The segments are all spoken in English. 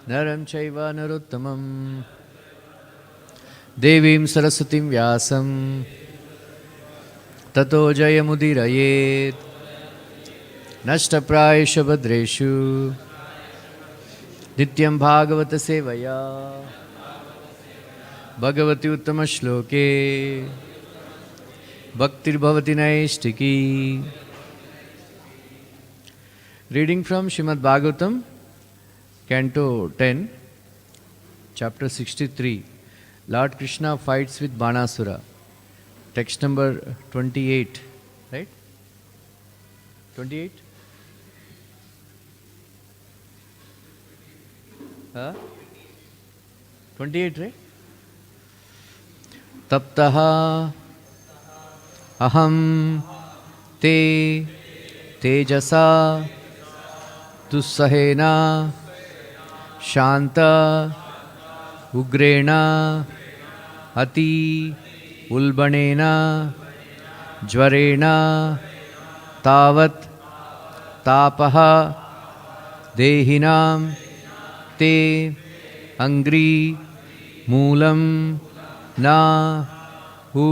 Naram chaiva narottamam Devim Saraswatim Vyasam Tato Jayamudirayet Nashtaprayesha Bhadreshu Nityam Bhagavata Sevaya Bhagavati Uttama Shloke Bhaktir Bhavati Naistiki. Reading from Srimad Bhagavatam, Canto 10, Chapter 63. Lord Krishna fights with Banasura. Text number 28, right? 28? Huh? 28, right? Taptaha aham te tejasa dussahena shanta ugrena ati ulbanena jvarena tavat tapaha dehinam te angri moolam na hu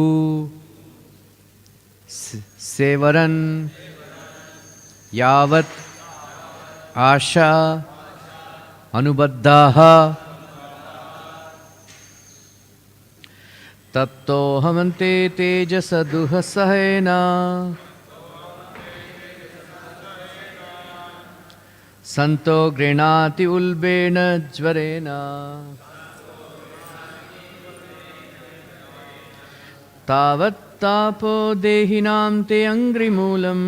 sevaran yavat asha anubaddaha tapto hamante tejasa duhasahena santo grenati ulbena jvarena tavat tapo dehinam te angrimulam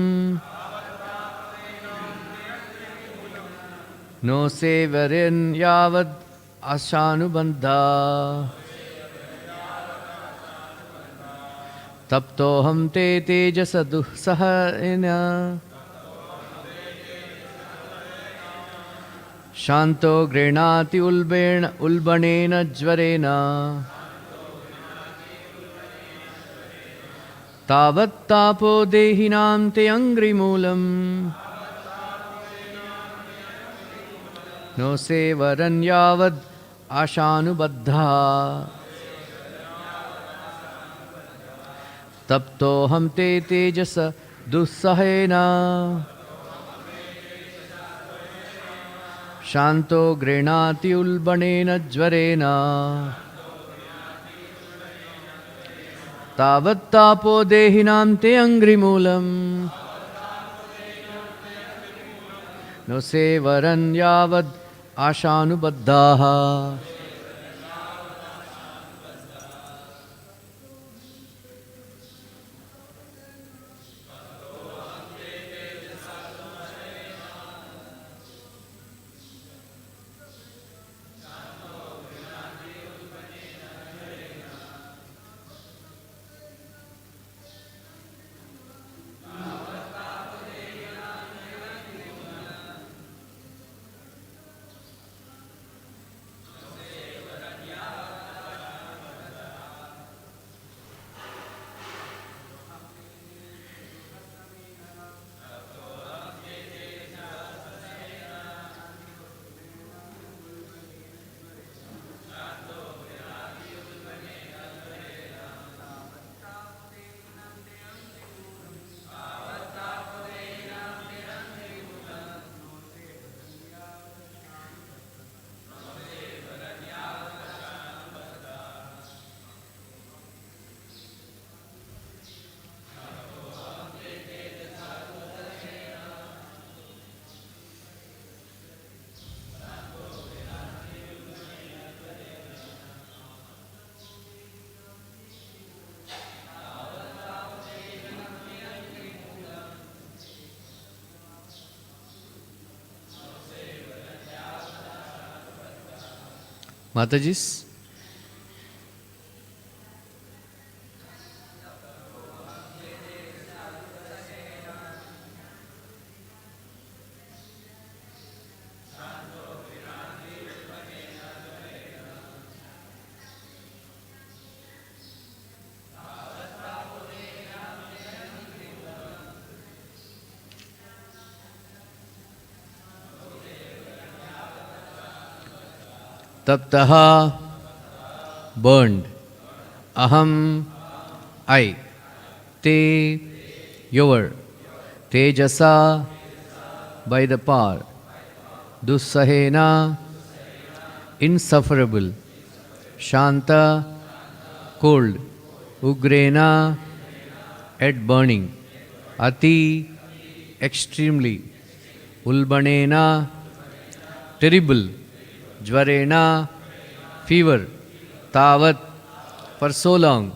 no sevarin yavad ashanubandha tapto ham te tejasa duhsahena shanto grenati ulbanena jvarena tavat tapo dehinam te angrimulam no sevaran yavad ashanubadha tapto ham te tejasa dussahena shanto grenati ulbanena jvarena tavat tapo dehinam te angrimulam no sevaran yavad ashanubaddaha. Matajis. Taptaha, burned. Aham, I. Te, your. Tejasa, by the power. Dussahena, insufferable. Shanta, cold. Ugrena, at burning. Ati, extremely. Ulbanena, terrible. Jvarena, fever. Tavat, for so long.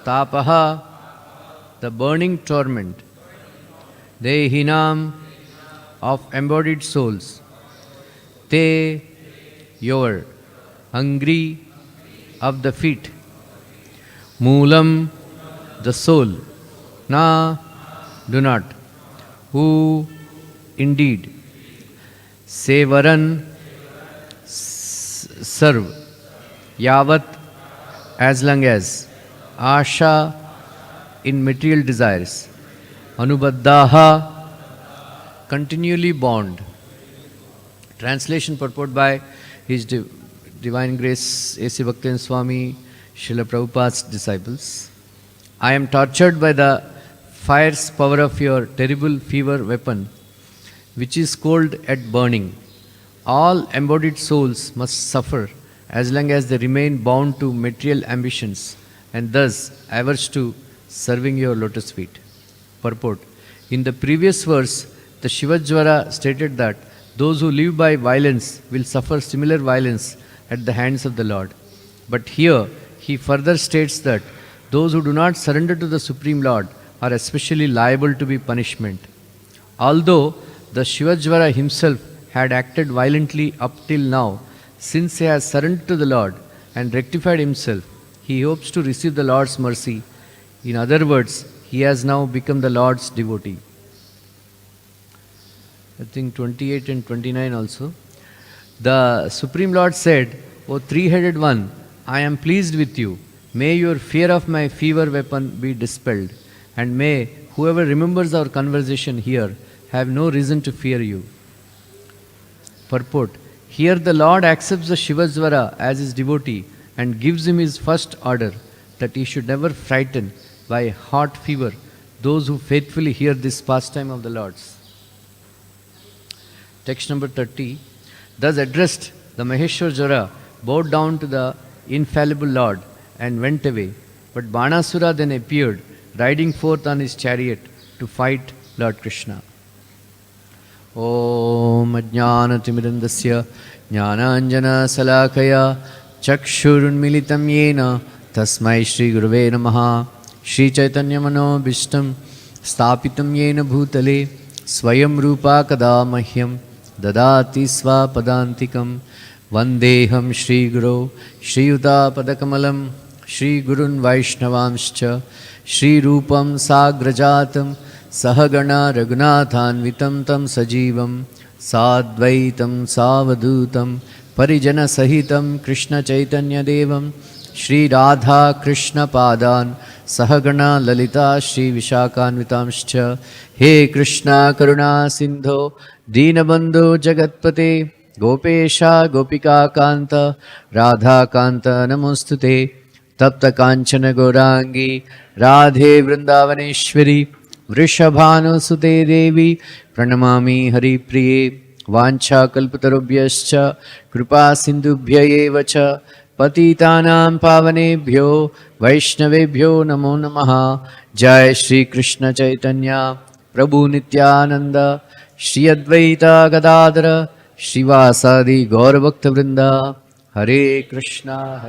Tapaha, the burning torment. Dehinam, of embodied souls. Te, your. Hungry, of the feet. Moolam, the soul. Na, do not. Who, indeed. Sevaran, serve. Yavat, as long as. Asha, in material desires. Anubaddaha, continually bound. Translation purport by His Divine Grace A.C. Bhaktivinoda Swami, Srila Prabhupada's disciples. I am tortured by the fire's power of your terrible fever weapon, which is cold at burning. All embodied souls must suffer as long as they remain bound to material ambitions and thus averse to serving your lotus feet. Purport. In the previous verse, the Shivajvara stated that those who live by violence will suffer similar violence at the hands of the Lord. But here, he further states that those who do not surrender to the Supreme Lord are especially liable to be punishment. Although the Shivajvara himself had acted violently up till now, since he has surrendered to the Lord and rectified himself, he hopes to receive the Lord's mercy. In other words, he has now become the Lord's devotee. I think 28 and 29 also. The Supreme Lord said, O three-headed one, I am pleased with you. May your fear of my fever weapon be dispelled, and may whoever remembers our conversation here have no reason to fear you. Purport. Here the Lord accepts the Shivajvara as his devotee and gives him his first order that he should never frighten by hot fever those who faithfully hear this pastime of the Lord's. Text number 30. Thus addressed, the Maheshwarjara bowed down to the infallible Lord and went away. But Banasura then appeared, riding forth on his chariot to fight Lord Krishna. Om Ajnanatimidandasya Jnananjana Salakaya Chakshurunmilitam Yena Tasmai Shri Gurave Namaha Shri Chaitanya Mano Bhishtam Stapitam Yena Bhutale Swayam Rupa Kada Mahyam Dadati Swapadantikam Vandeham Shri Guru Shri Yuta Padakamalam Shri Gurun Vaishnavamscha Shri Rupam Sagrajatam Sahagana Raghunathanvitam Tam Sajivam Sadvaitam Savadutam Parijana Sahitam Krishna Chaitanya Devam Shri Radha Krishna Padan Sahagana Lalita Shri Vishakhanvitamscha He Krishna Karuna Sindho Dinabandhu Jagatpate Gopesha Gopika Kanta Radha Kanta Namostute Tapta Kanchana Gaurangi Radhe Vrindavaneshwari Vrishabhanu Sute Devi Pranamami Hari Priye Vancha Kalpatarubhyascha Kripa Sindhubhya Evacha Patitanam Pavanebhyo Vaishnavebhyo Namo Namaha Jai Shri Krishna Chaitanya Prabhu Nityananda Shri Advaita Gadadara Shivasadi Gaurabhakta Vrinda Hare Krishna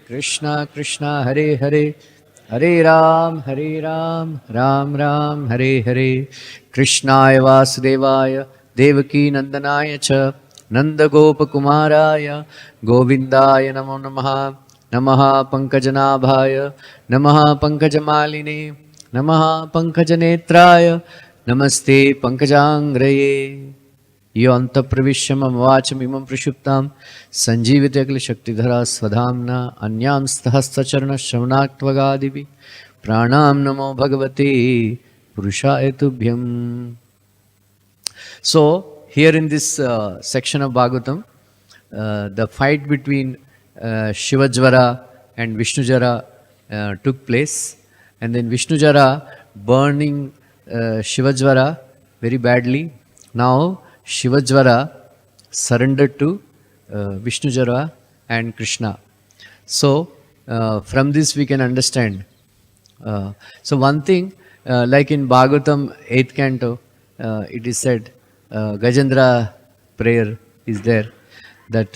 Krishna Krishna Hare Hare Hare Ram, Ram Ram, Hare Hare. Krishnaya Vasudevaya, Devaki Nandanaya Cha, Nanda Gopa Kumaraya, Govindaya Namo Namaha, Namaha Pankajanabhaya, Namaha Pankajamaline, Namaha Pankajanetraya, Namaste Pankajangraye. Yanta Pravishyam Vacham Imam Prishuptam Sanjivita Akli Shaktidhara Svadhamna Anyam Stahasta Charana Shravanatvagadivi Pranam Namo Bhagavate Purushaya Tubhyam. So, here in this section of Bhagavatam, the fight between Shivajvara and Vishnujara took place, and then Vishnujara burning Shivajvara very badly. Now Shivajvara surrendered to Vishnujara and Krishna. So from this we can understand. So one thing, like in Bhagavatam 8th canto, it is said, Gajendra prayer is there, that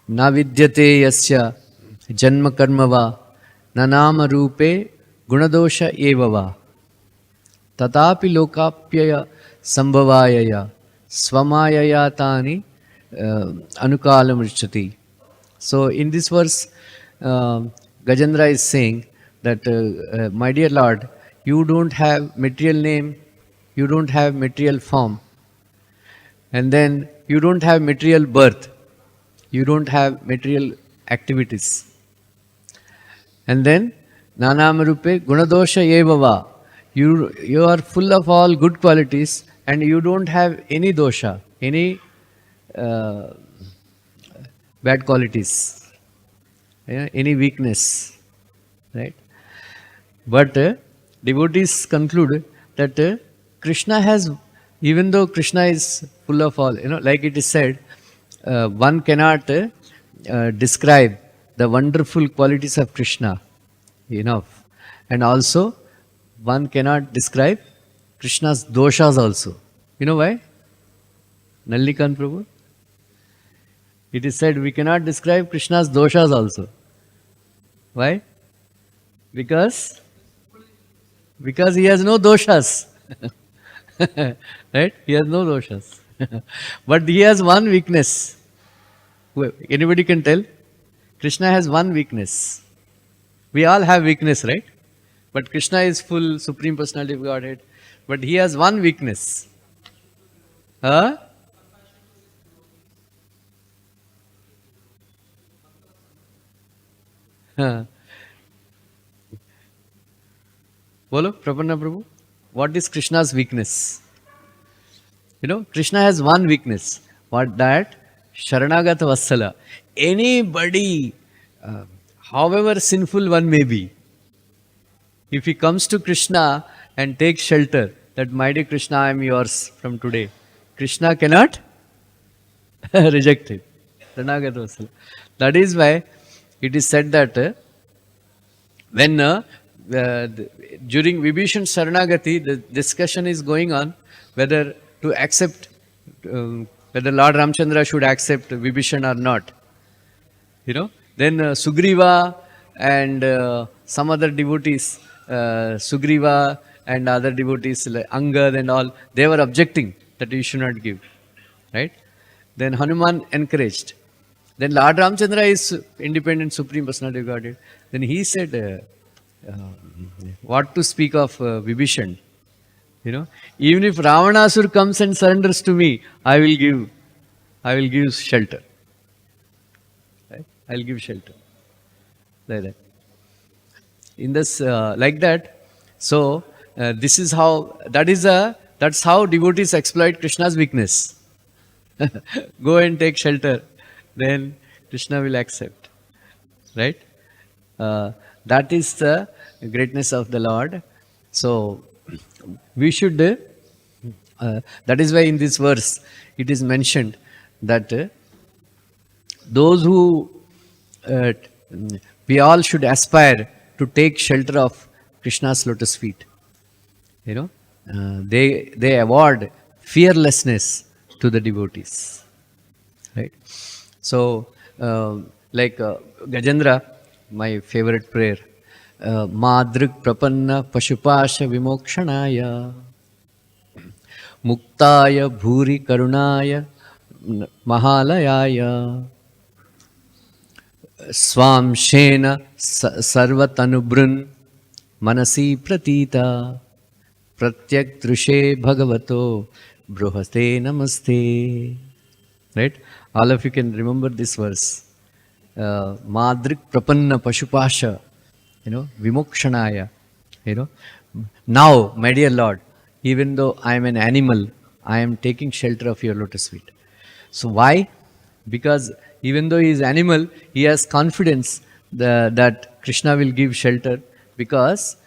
na vidyate yasya janma karma va na nama rupe gunadosha eva va tatapi lokapyaya sambhavayaya swamayaya tani anukalam richati. So in this verse, Gajendra is saying that, my dear Lord, you don't have material name, you don't have material form, and then you don't have material birth, you don't have material activities. And then, Nanamarupe Gunadosha Evava, you are full of all good qualities and you don't have any dosha, any bad qualities, any weakness, right? But devotees conclude that Krishna has, even though Krishna is full of all, like it is said, one cannot describe the wonderful qualities of Krishna enough. And also, one cannot describe Krishna's doshas also. You know why? Nallikan Prabhu? It is said we cannot describe Krishna's doshas also. Why? Because he has no doshas. Right? He has no doshas. But he has one weakness. Anybody can tell? Krishna has one weakness. We all have weakness, right? But Krishna is full Supreme Personality of Godhead. But he has one weakness. Huh? Bolo, Prapanna Prabhu, what is Krishna's weakness? Krishna has one weakness. What that? Sharanagata Vassala. Anybody, however sinful one may be, if he comes to Krishna and takes shelter, that my dear Krishna, I am yours from today, Krishna cannot reject it. Sharanagata Vassala. That is why it is said that when during Vibhishan Sharanagati, the discussion is going on whether to accept, whether Lord Ramchandra should accept Vibhishan or not. Then Sugriva and some other devotees, Sugriva and other devotees like Angad and all, they were objecting that you should not give. Right? Then Hanuman encouraged. Then Lord Ramchandra is independent Supreme Personality of Godhead. Then he said, what to speak of Vibhishan? Even if Ravanasur comes and surrenders to me, I will give shelter. Right? I will give shelter. Like that. In this, like that. So this is how. That's how devotees exploit Krishna's weakness. Go and take shelter, then Krishna will accept. Right? That is the greatness of the Lord. So we should, that is why in this verse it is mentioned that those who, we all should aspire to take shelter of Krishna's lotus feet. They award fearlessness to the devotees. Right? So, like Gajendra, my favorite prayer, Madrik Prapanna Pashupasha Vimokshanaya Muktaya Bhuri Karunaya Mahalayaya Swam Shena Sarvatanubrun Manasi Pratita Pratyak Drushe Bhagavato Bruhate Namaste. Right? All of you can remember this verse. Madrik Prapanna Pashupasha, Vimokshanaya. Now, my dear Lord, even though I am an animal, I am taking shelter of your lotus feet. So why? Because even though he is animal, he has confidence that Krishna will give shelter, because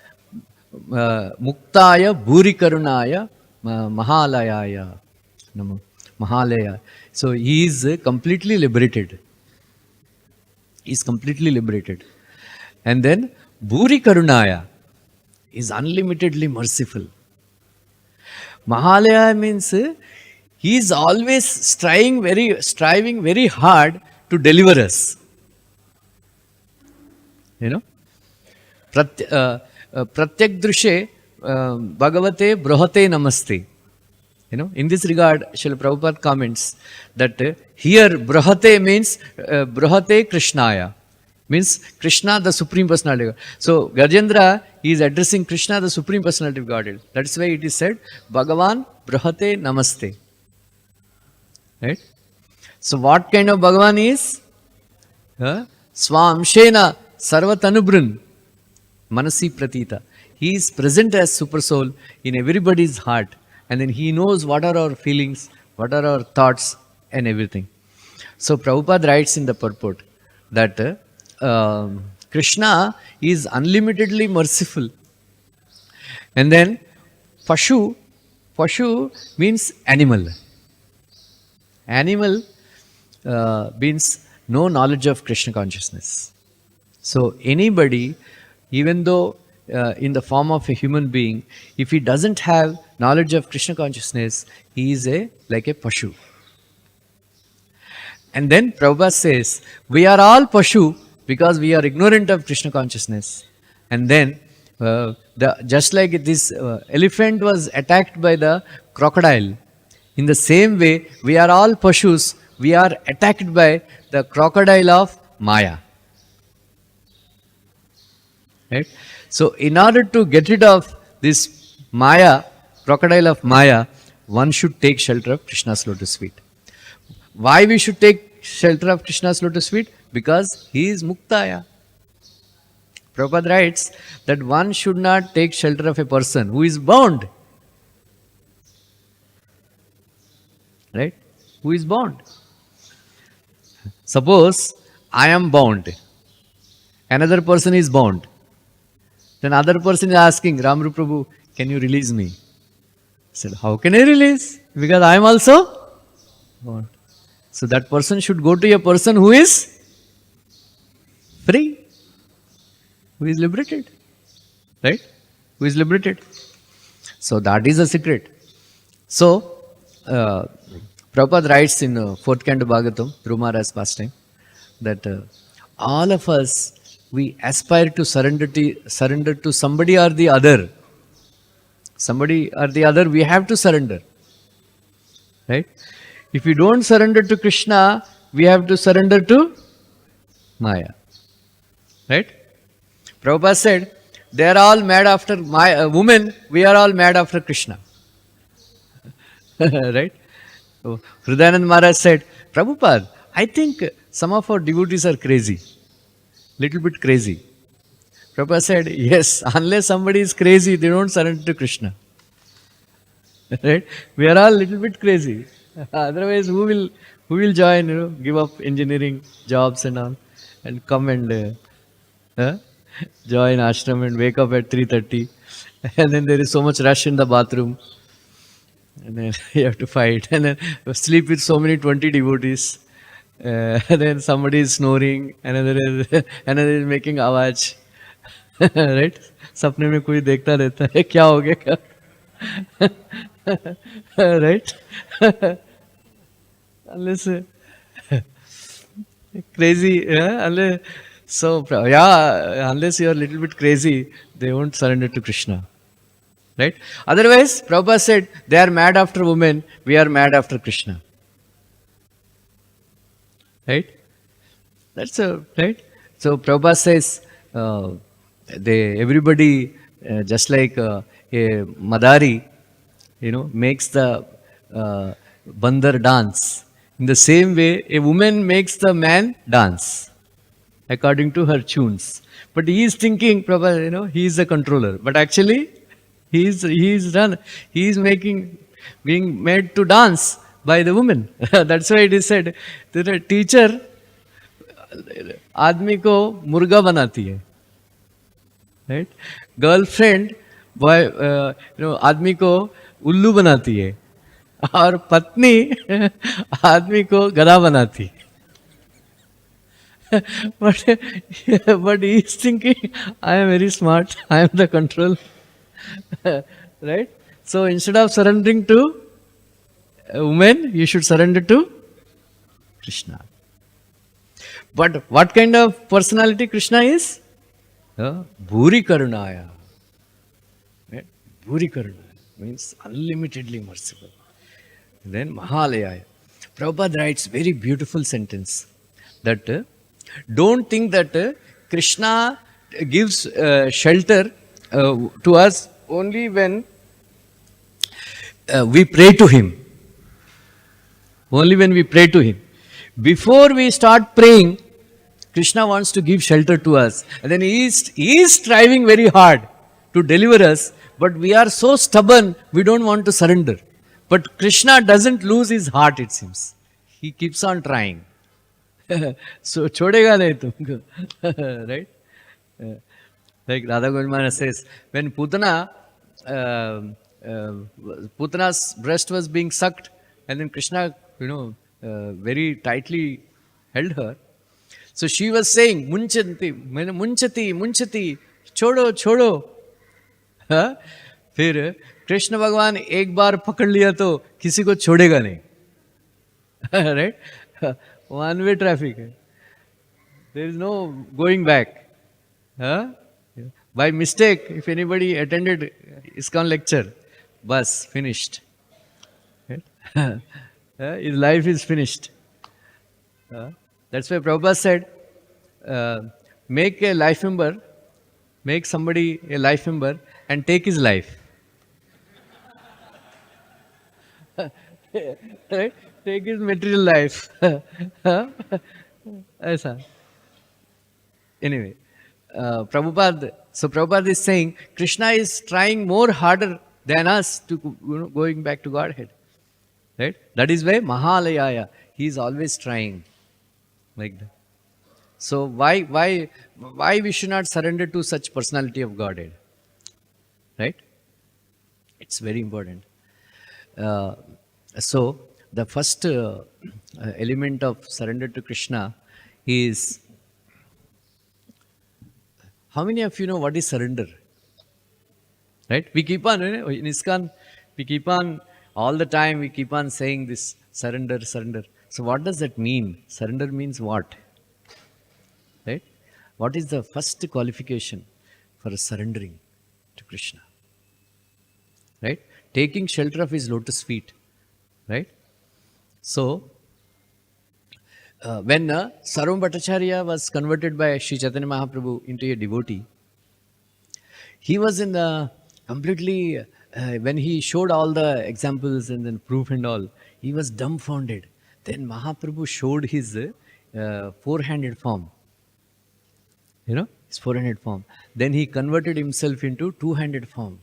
Muktaya Bhuri Karunaya Mahalayaya. Mahalaya. So he is completely liberated. He is completely liberated. And then Bhuri Karunaya is unlimitedly merciful. Mahalaya means he is always striving very hard to deliver us. You know, Pratyak Drushe Bhagavate Brahate Namaste. You know, in this regard, Srila Prabhupada comments that here Brahate means Brahate Krishnaya, means Krishna, the Supreme Personality of God. So Gajendra, he is addressing Krishna, the Supreme Personality of Godhead. That's why it is said, Bhagavan Brahate Namaste. Right? So what kind of Bhagavan is? Swamshena Sarvatanubrun Manasi Pratita. He is present as Super Soul in everybody's heart. And then he knows what are our feelings, what are our thoughts, and everything. So Prabhupada writes in the purport that Krishna is unlimitedly merciful. And then Pashu means animal. Animal means no knowledge of Krishna consciousness. So anybody, even though in the form of a human being, if he doesn't have knowledge of Krishna consciousness, he is like a Pashu. And then Prabhupada says, we are all Pashu because we are ignorant of Krishna consciousness. And then, just like this elephant was attacked by the crocodile, in the same way, we are all Pashus, we are attacked by the crocodile of Maya. Right? So, in order to get rid of this Maya, crocodile of Maya, one should take shelter of Krishna's lotus feet. Why we should take shelter of Krishna's lotus feet? Because he is Muktaya. Prabhupada writes that one should not take shelter of a person who is bound. Right? Who is bound? Suppose I am bound. Another person is bound. Then other person is asking, Ramrupa Prabhu, can you release me? I said, how can I release? Because I am also bound. So that person should go to a person who is free, who is liberated. Right? Who is liberated. So that is the secret. So, Prabhupada writes in 4th Canto Bhagavatam, Dhruva Maharaj's pastime, that all of us, we aspire to surrender to somebody or the other. Somebody or the other, we have to surrender. Right? If we don't surrender to Krishna, we have to surrender to Maya. Right? Prabhupada said, they are all mad after women, we are all mad after Krishna. Right? So, Hridayanand Maharaj said, Prabhupada, I think some of our devotees are crazy. Little bit crazy. Prabhupada said, yes, unless somebody is crazy, they don't surrender to Krishna. Right? We are all little bit crazy. Otherwise, who will join, give up engineering jobs and all, and come and join ashram and wake up at 3:30, and then there is so much rush in the bathroom, and then you have to fight, and then sleep with so many 20 devotees. And then somebody is snoring, another is making आवाज, right? सपने में कोई देखता रहता है, क्या हो गया, right? Unless crazy, unless unless you are a little bit crazy, they won't surrender to Krishna, right? Otherwise, Prabhupada said, they are mad after women, we are mad after Krishna. Right? That's right. So Prabhupada says, everybody, just like a Madari, makes the bandar dance. In the same way, a woman makes the man dance according to her tunes. But he is thinking, Prabhupada, he is the controller. But actually, he is being made to dance by the woman. That's why it is said that a teacher आदमी को मुर्गा बनाती है, right? Girlfriend boy आदमी को उल्लू बनाती है, और पत्नी आदमी को गधा बनाती है. but he is thinking, I am very smart, I am the control. Right? So instead of surrendering to a woman, you should surrender to Krishna. But what kind of personality Krishna is? Bhuri Karunaya. Right? Bhuri Karunaya means unlimitedly merciful. Then Mahalayaya. Prabhupada writes very beautiful sentence that don't think that Krishna gives shelter to us only when we pray to him. Only when we pray to him. Before we start praying, Krishna wants to give shelter to us. And then he is striving very hard to deliver us, but we are so stubborn, we don't want to surrender. But Krishna doesn't lose his heart, it seems. He keeps on trying. So, chodega nahi tumko. Right? Like Radha Govinda says, when Putana's breast was being sucked, and then Krishna, very tightly held her. So she was saying, Munchati, Munchati, छोड़ो छोड़ो. फिर कृष्ण भगवान एक बार पकड़ लिया तो किसी को छोड़ेगा नहीं. Right? One way traffic. There is no going back. By mistake, if anybody attended ISKCON lecture, bus finished. Right? His life is finished. That's why Prabhupada said, make a life member, make somebody a life member and take his life. Right? Take his material life. Aisa. Anyway, Prabhupada is saying, Krishna is trying more harder than us to going back to Godhead. Right? That is why Mahalayaya, he is always trying. Like that. So why we should not surrender to such personality of Godhead? Right? It's very important. So the first element of surrender to Krishna is, how many of you know what is surrender? Right? We keep on, in ISKCON, we keep on all the time, we keep on saying this, surrender, surrender. So what does that mean? Surrender means what? Right? What is the first qualification for surrendering to Krishna? Right? Taking shelter of his lotus feet. Right? So, when Sarvam Bhattacharya was converted by Sri Chaitanya Mahaprabhu into a devotee, he was in the completely, when he showed all the examples and then proof and all, he was dumbfounded. Then Mahaprabhu showed his four-handed form. His four-handed form. Then he converted himself into two-handed form.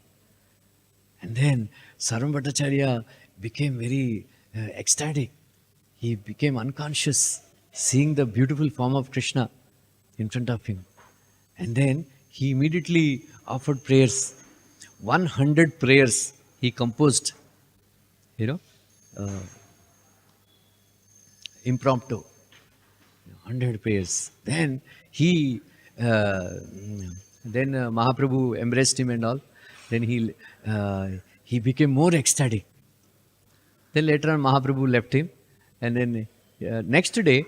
And then Sarvam Bhattacharya became very ecstatic. He became unconscious, seeing the beautiful form of Krishna in front of him. And then he immediately offered prayers. 100 prayers he composed, impromptu. 100 prayers. Then Mahaprabhu embraced him and all. Then he became more ecstatic. Then later on Mahaprabhu left him. And then next day,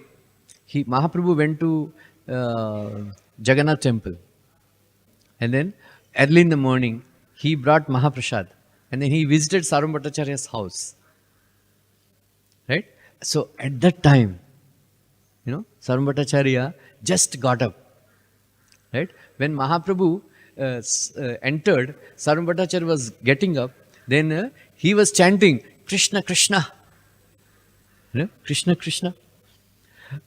Mahaprabhu went to Jagannath temple. And then early in the morning, he brought Mahaprasad. And then he visited Sarvam Bhattacharya's house. Right? So at that time, Sarvam Bhattacharya just got up. Right? When Mahaprabhu entered, Sarvam Bhattacharya was getting up. Then he was chanting, Krishna, Krishna. Krishna, Krishna.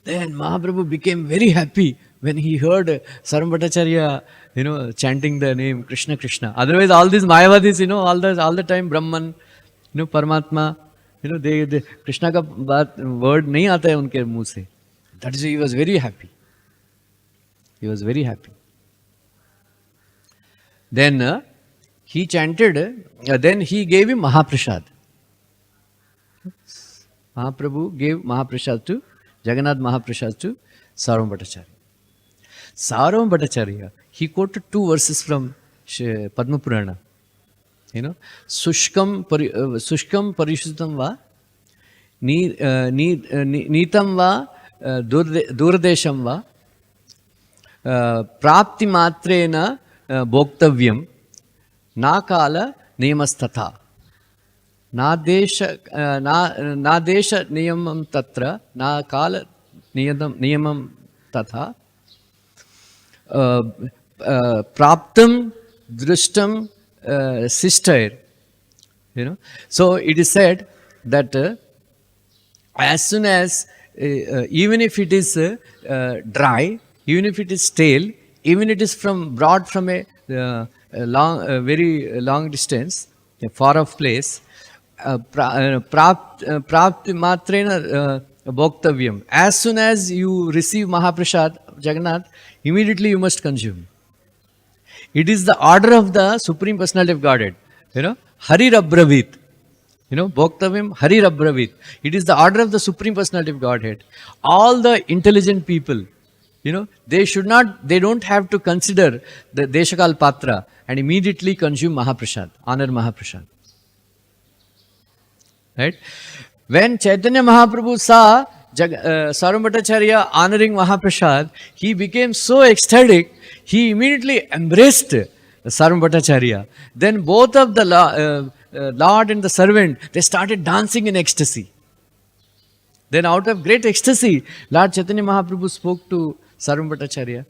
Then Mahaprabhu became very happy when he heard Sarvam Bhattacharya, chanting the name Krishna, Krishna. Otherwise, all these Mayavadis, all the time Brahman, Paramatma, they Krishna ka word nahi aata hai unke muh se. That is why he was very happy. He was very happy. Then he chanted, then he gave him Mahaprasad. Mahaprabhu gave Mahaprasad to, Jagannath Mahaprasad to Sarvam Bhattacharya. Sarvam Bhattacharya, he quoted 2 verses from Padma Purana. Sushkam Parishuddham va, Neetam va, Durdesham va, Prapti Matrena Bhoktavyam, Nakala Niyamastatha. Nadesha Niyamam Tatra, Nakala Niyamam Tatha, Praptam Drishtam Sister. So it is said that as soon as, even if it is dry, even if it is stale, even it is brought from a very long distance, a far off place, prapti matrena bhoktavyam. As soon as you receive Mahaprasad, Jagannath, immediately you must consume. It is the order of the Supreme Personality of Godhead. Hari Rabravit. Bhoktavyam Hari Rabravit. It is the order of the Supreme Personality of Godhead. All the intelligent people, they don't have to consider the Deshakal Patra and immediately consume Mahaprasad, honor Mahaprasad. Right? When Chaitanya Mahaprabhu saw Sarvam Bhattacharya honoring Mahaprasad, he became so ecstatic, he immediately embraced Sarvam Bhattacharya. Then both of the Lord and the servant, they started dancing in ecstasy. Then out of great ecstasy, Lord Chaitanya Mahaprabhu spoke to Sarvam Bhattacharya.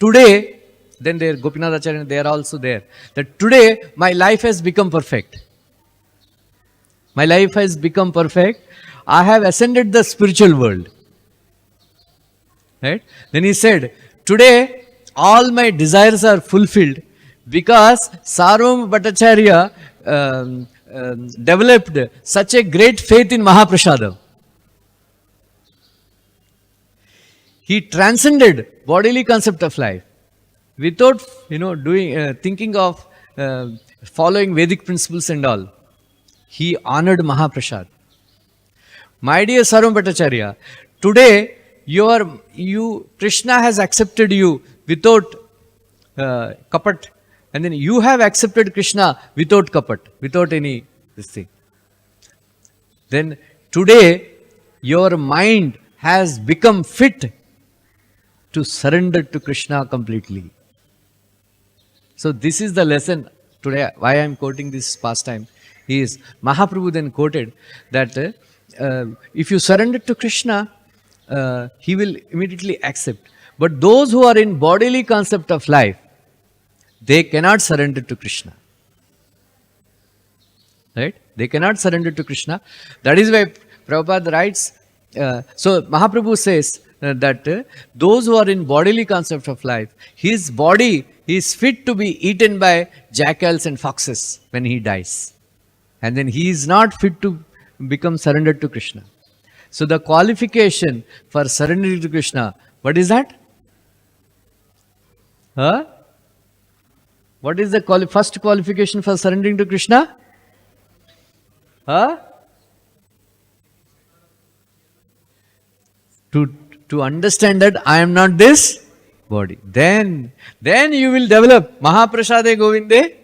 Today, then there Gopinath Acharya, they are also there. That today my life has become perfect. My life has become perfect. I have ascended the spiritual world. Right? Then he said, today all my desires are fulfilled because Sarvam Bhattacharya developed such a great faith in Mahaprasadam. He transcended bodily concept of life without thinking of following Vedic principles and all. He honored Mahaprasad. My dear Sarvam Bhattacharya, today Krishna has accepted you without kapat, and then you have accepted Krishna without kapat, without any this thing. Then today your mind has become fit to surrender to Krishna completely. So this is the lesson today, why I am quoting this pastime, is Mahaprabhu then quoted that if you surrender to Krishna, he will immediately accept. But those who are in bodily concept of life, they cannot surrender to Krishna. Right? They cannot surrender to Krishna. That is why Prabhupada writes, so Mahaprabhu says that those who are in bodily concept of life, his body is fit to be eaten by jackals and foxes when he dies. And then he is not fit to become surrendered to Krishna. So the qualification for surrendering to Krishna, what is that? What is the first qualification for surrendering to Krishna? To understand that I am not this body. Then you will develop Mahaprasade Govinde,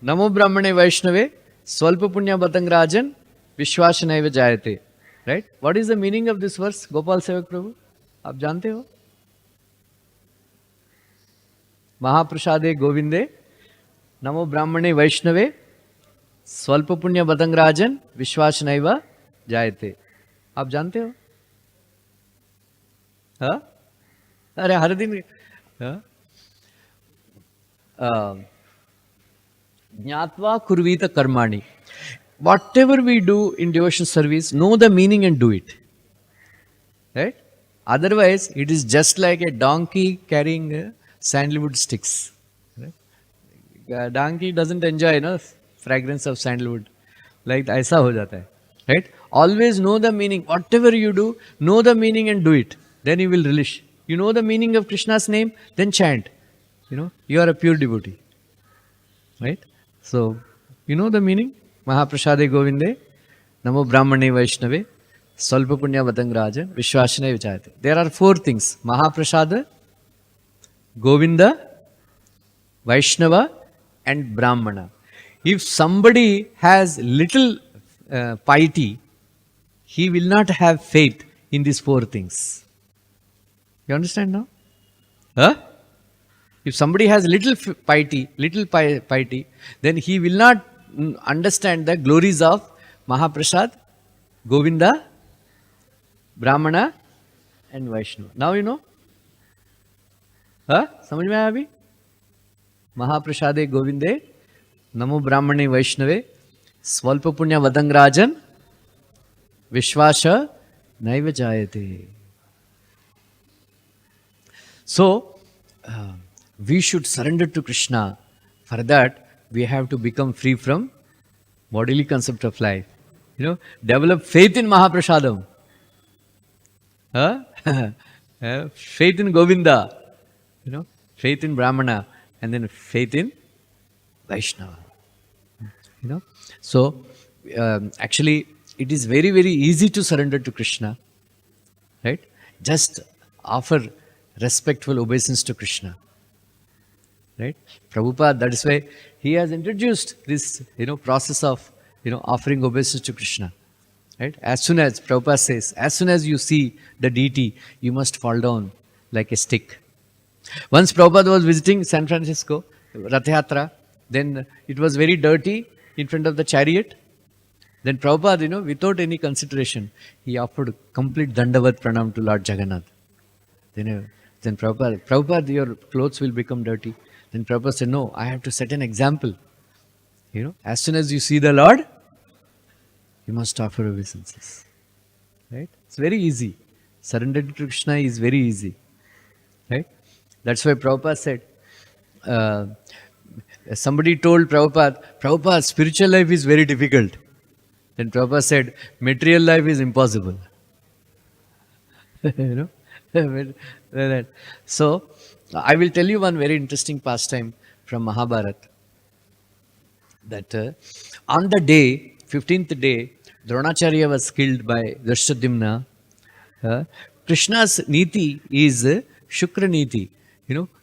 Namo Brahmane Vaishnave, Swalpa Punya Batangrajan, Vishwasanaiva Jayate. Right? What is the meaning of this verse, Gopal Sevak Prabhu? आप जानते हो? महाप्रसादे गोविंदे नमो ब्राह्मणे वैष्णवे स्वल्प पुण्य बदंगराजन विश्वास नैव जायते. आप जानते हो? अरे हर दिन ज्ञात्वा कुर्वीत कर्माणि. Whatever we do in devotion service, know the meaning and do it. Right? Otherwise, it is just like a donkey carrying sandalwood sticks. Right? A donkey doesn't enjoy fragrance of sandalwood. Like aisa ho jata hai. Right? Always know the meaning. Whatever you do, know the meaning and do it. Then you will relish You know the meaning of Krishna's name? Then chant. You are a pure devotee. Right? So, you know the meaning? Mahaprasade Govinde, Namo Brahmane Vaishnave, Salpa Punya Vatangraja, Vishwashane Vichayate. There are 4 things. Mahaprasada, Govinda, Vaishnava and Brahmana. If somebody has little piety, he will not have faith in these 4 things. You understand now? Huh? If somebody has little piety, then he will not understand the glories of Mahaprasad, Govinda, Brahmana and Vaishnava. Now you know? Huh? समझ में आया अभी? महाप्रसादे गोविंदे नमो ब्राह्मणे वैष्णवे स्वल्प पुण्य वदंगराजन विश्वास नैव जायते. So, we should surrender to Krishna. For that, we have to become free from bodily concept of life. Develop faith in Mahaprasadam. Faith in Govinda. Faith in Brahmana. And then faith in Vaishnava. So, actually, it is very, very easy to surrender to Krishna. Right? Just offer respectful obeisance to Krishna. Right? Prabhupada, that is why he has introduced this, process of, offering obeisance to Krishna. Right? As soon as, Prabhupada says, as soon as you see the deity, you must fall down like a stick. Once Prabhupada was visiting San Francisco, Rath Yatra, then it was very dirty in front of the chariot. Then Prabhupada, without any consideration, he offered complete Dandavat Pranam to Lord Jagannath. Then Prabhupada, your clothes will become dirty. Then Prabhupada said, no, I have to set an example. As soon as you see the Lord, you must offer obeisances. Right? It's very easy. Surrender to Krishna is very easy. Right? That's why Prabhupada said, somebody told Prabhupada, spiritual life is very difficult. Then Prabhupada said, material life is impossible. So, I will tell you one very interesting pastime from Mahabharata. That on the day, 15th day, Dronacharya was killed by Drashtadyumna. Krishna's niti is Shukra niti.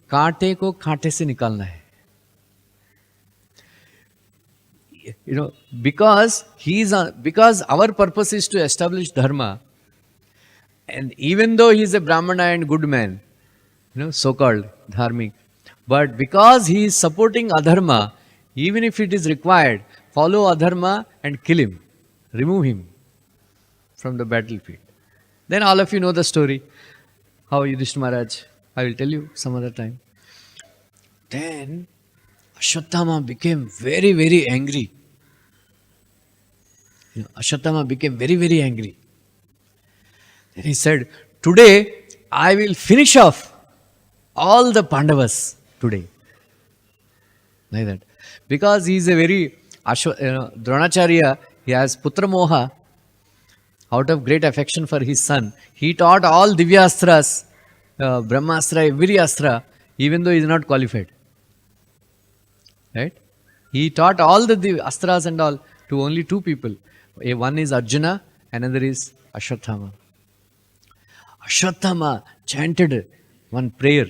Kaate ko kaate se nikalna hai. Because our purpose is to establish dharma, and even though he is a Brahmana and good man, so-called dharmic, but because he is supporting adharma, even if it is required, follow adharma and kill him, remove him from the battlefield. Then all of you know the story, how Yudhishthira Maharaj, I will tell you some other time. Then Ashwatthama became very, very angry. Ashwatthama became very, very angry. Then he said, today I will finish off all the Pandavas today. Like that. Because he is a very, Dronacharya, he has Putra Moha. Out of great affection for his son, he taught all Divyastras, Brahmastra, every Astra, even though he is not qualified. Right? He taught all the Astras and all to only 2 people. One is Arjuna, another is Ashwatthama. Ashwatthama chanted one prayer.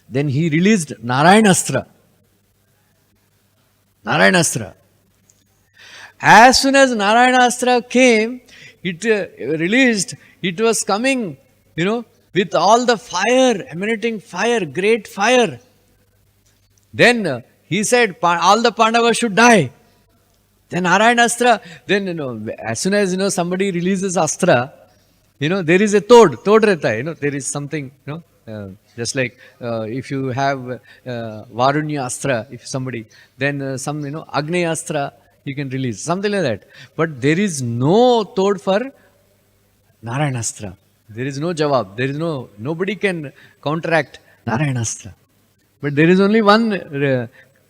Then he released Narayanastra. Narayanastra. As soon as Narayanastra came, it released, it was coming, with all the fire, emanating fire, great fire. Then he said, all the Pandavas should die. Then Narayanastra, then, as soon as, somebody releases Astra, there is a Tod rehta there is something, just like if you have Varunya Astra, if somebody, then some, Agneya Astra, you can release, something like that. But there is no Tod for Narayanastra. There is no Jawab. There is nobody can counteract Narayanastra. But there is only one,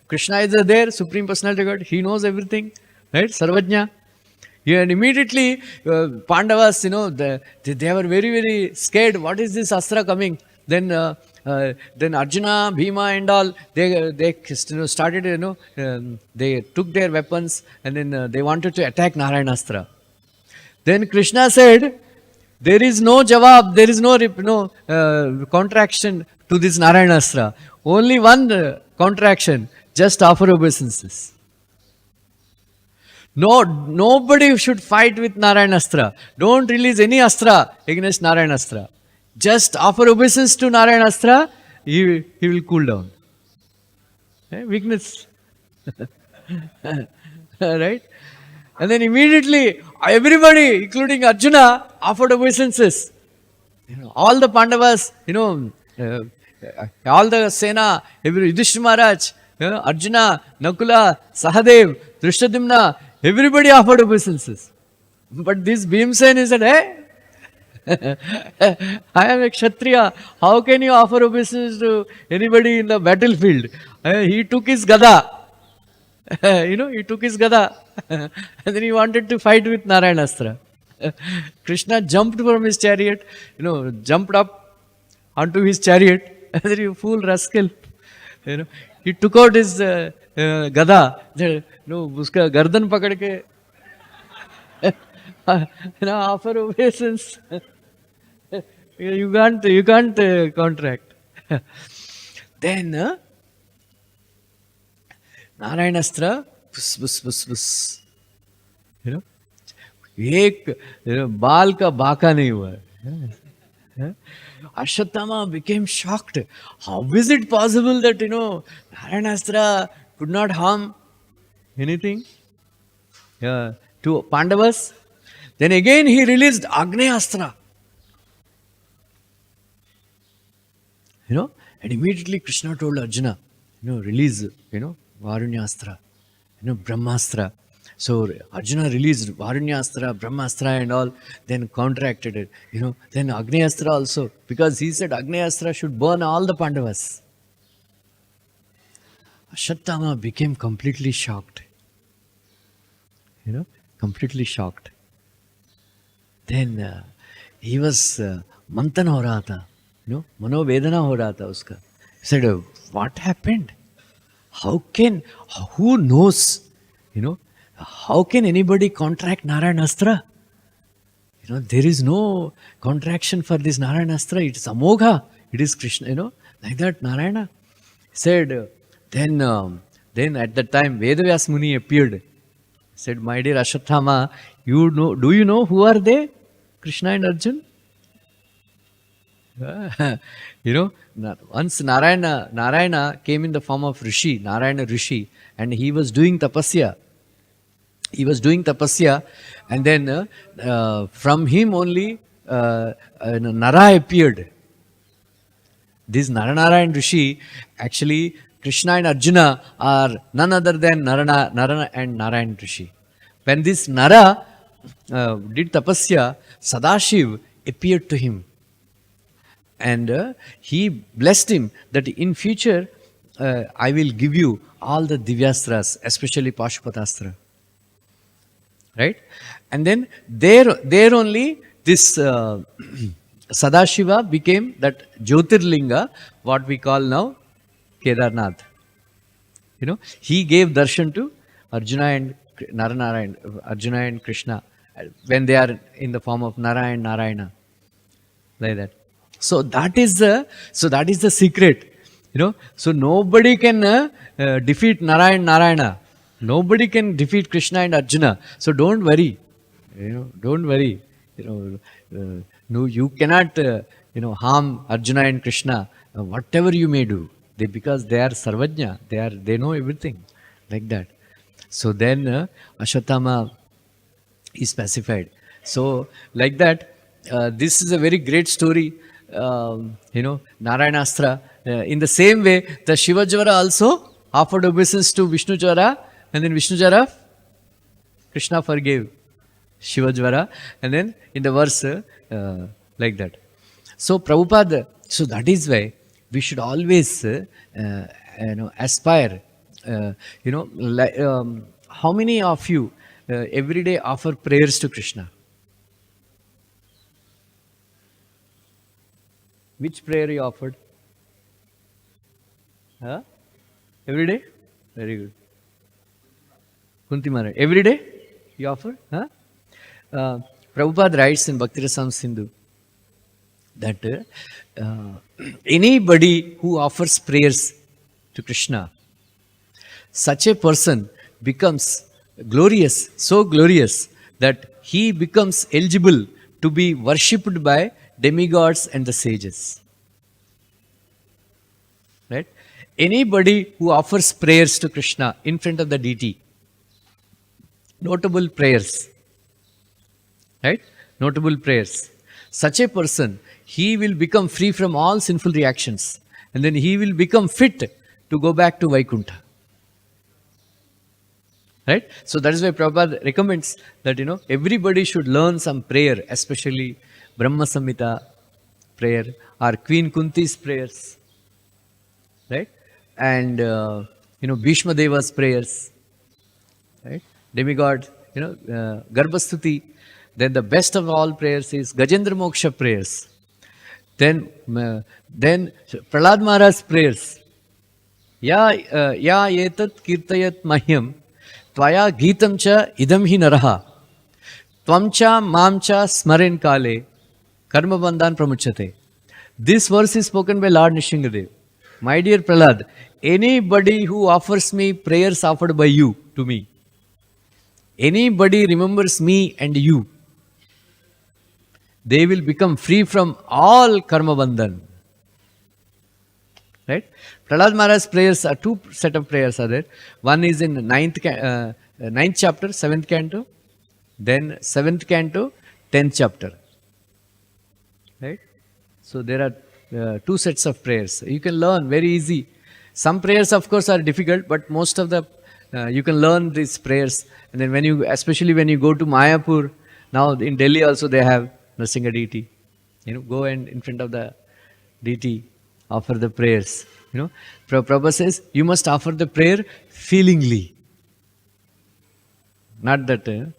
Krishna is there, Supreme Personality of God, he knows everything, right? Sarvajna. Yeah, and immediately Pandavas, they were very, very scared. What is this Astra coming? Then Arjuna, Bhima, and all they started, they took their weapons, and then they wanted to attack Narayanastra. Then Krishna said, there is no jawab, there is no contraction to this Narayanastra. Only one contraction, just offer obeisances. No, nobody should fight with Narayanastra. Don't release any astra against Narayanastra. Just offer obeisance to Narayanastra, he will cool down. Weakness. Right? And then immediately, everybody, including Arjuna, offered obeisances. All the Pandavas, all the Sena, Yudhishthira Maharaj, Arjuna, Nakula, Sahadev, Drishtadyumna, everybody offered obeisances. But this Bhimsen said, hey, I am a Kshatriya. How can you offer obeisance to anybody in the battlefield? He took his gada. He took his gada. And then he wanted to fight with Narayanastra. Krishna jumped from his chariot, jumped up onto his chariot. And then, you fool rascal. He took out his gada. Uska gardan pakad ke offer obeisance. You can't contract. Then Narayanastra, bus. एक बाल का बाका नहीं हुआ. Ashwatthama became shocked. How is it possible that Narayanastra could not harm anything to Pandavas? Then again he released Agneastra. And immediately Krishna told Arjuna, release, Varunyastra, Brahmastra. So Arjuna released Varunyastra, Brahmastra and all, then counteracted it. Then Agneastra also, because he said Agneastra should burn all the Pandavas. Ashwatthama became completely shocked. Completely shocked. Then he was manthan ho raha tha, mano vedana ho raha tha uska. He said, what happened? Who knows, how can anybody contract Narayanastra? There is no contraction for this Narayanastra. It is Amogha. It is Krishna, like that Narayana. He said, then at that time Vedavyas Muni appeared. He said, my dear Ashwatthama, do you know who are they? Krishna and Arjuna? Once Narayana came in the form of Rishi, Narayana Rishi, and he was doing tapasya. And then from him only Nara appeared. This Naranarayan Rishi, actually Krishna and Arjuna are none other than Nara and Narayan Rishi. When this Nara did tapasya, Sadashiv appeared to him. And he blessed him that in future I will give you all the Divyastras, especially Pashupatastra. Right? And then there only this Sadashiva became that Jyotirlinga, what we call now Kedarnath. He gave darshan to Arjuna and Naranarayan, Arjuna and Krishna, when they are in the form of Nara and Narayana. Like that. So that is the secret. So nobody can defeat Nara and Narayana. Nobody can defeat Krishna and Arjuna. So don't worry. Don't worry. No, you cannot harm Arjuna and Krishna. Whatever you may do, because they are Sarvajna. They know everything. Like that. So then Ashwatthama is pacified. So like that, this is a very great story. Narayanastra. In the same way, the Shivajvara also offered obeisance to Vishnujvara, and then Vishnujvara, Krishna forgave Shivajvara, and then in the verse like that. So Prabhupada, so that is why we should always aspire. How many of you every day offer prayers to Krishna? Which prayer you offered? Huh? Every day? Very good. Kunti Maharaj. Every day you offer? Huh? Uh, Prabhupada writes in Bhakti-rasam Sindhu that anybody who offers prayers to Krishna, such a person becomes glorious, so glorious that he becomes eligible to be worshipped by demigods and the sages. Right? Anybody who offers prayers to Krishna in front of the deity, notable prayers, right? Notable prayers. Such a person, he will become free from all sinful reactions, and then he will become fit to go back to Vaikuntha. Right? So that is why Prabhupada recommends that everybody should learn some prayer, especially Brahma Samhita prayer or Queen Kunti's prayers, right? And Bhishma Deva's prayers, right? Demigod, Garbhastuti. Then the best of all prayers is Gajendra Moksha prayers. Then Prahlad Maharaj's prayers. Ya etat kirtayat mahyam tvaya gitam cha idam hi naraha tvam cha mam cha smaren kale karma bandhan pramuchate. This verse is spoken by Lord Nishingadev. My dear Prahlad, anybody who offers me prayers offered by you to me, anybody remembers me and you, they will become free from all karma bandhan. Right? Prahlad Maharaj's prayers are two set of prayers are there. One is in ninth chapter, 7th canto, then 7th canto, 10th chapter. Right? So there are two sets of prayers. You can learn very easy. Some prayers, of course, are difficult, but most of the you can learn these prayers. And then especially when you go to Mayapur, now in Delhi also they have Nrsimha deity. Go and in front of the deity, offer the prayers. Prabhupada says you must offer the prayer feelingly, not that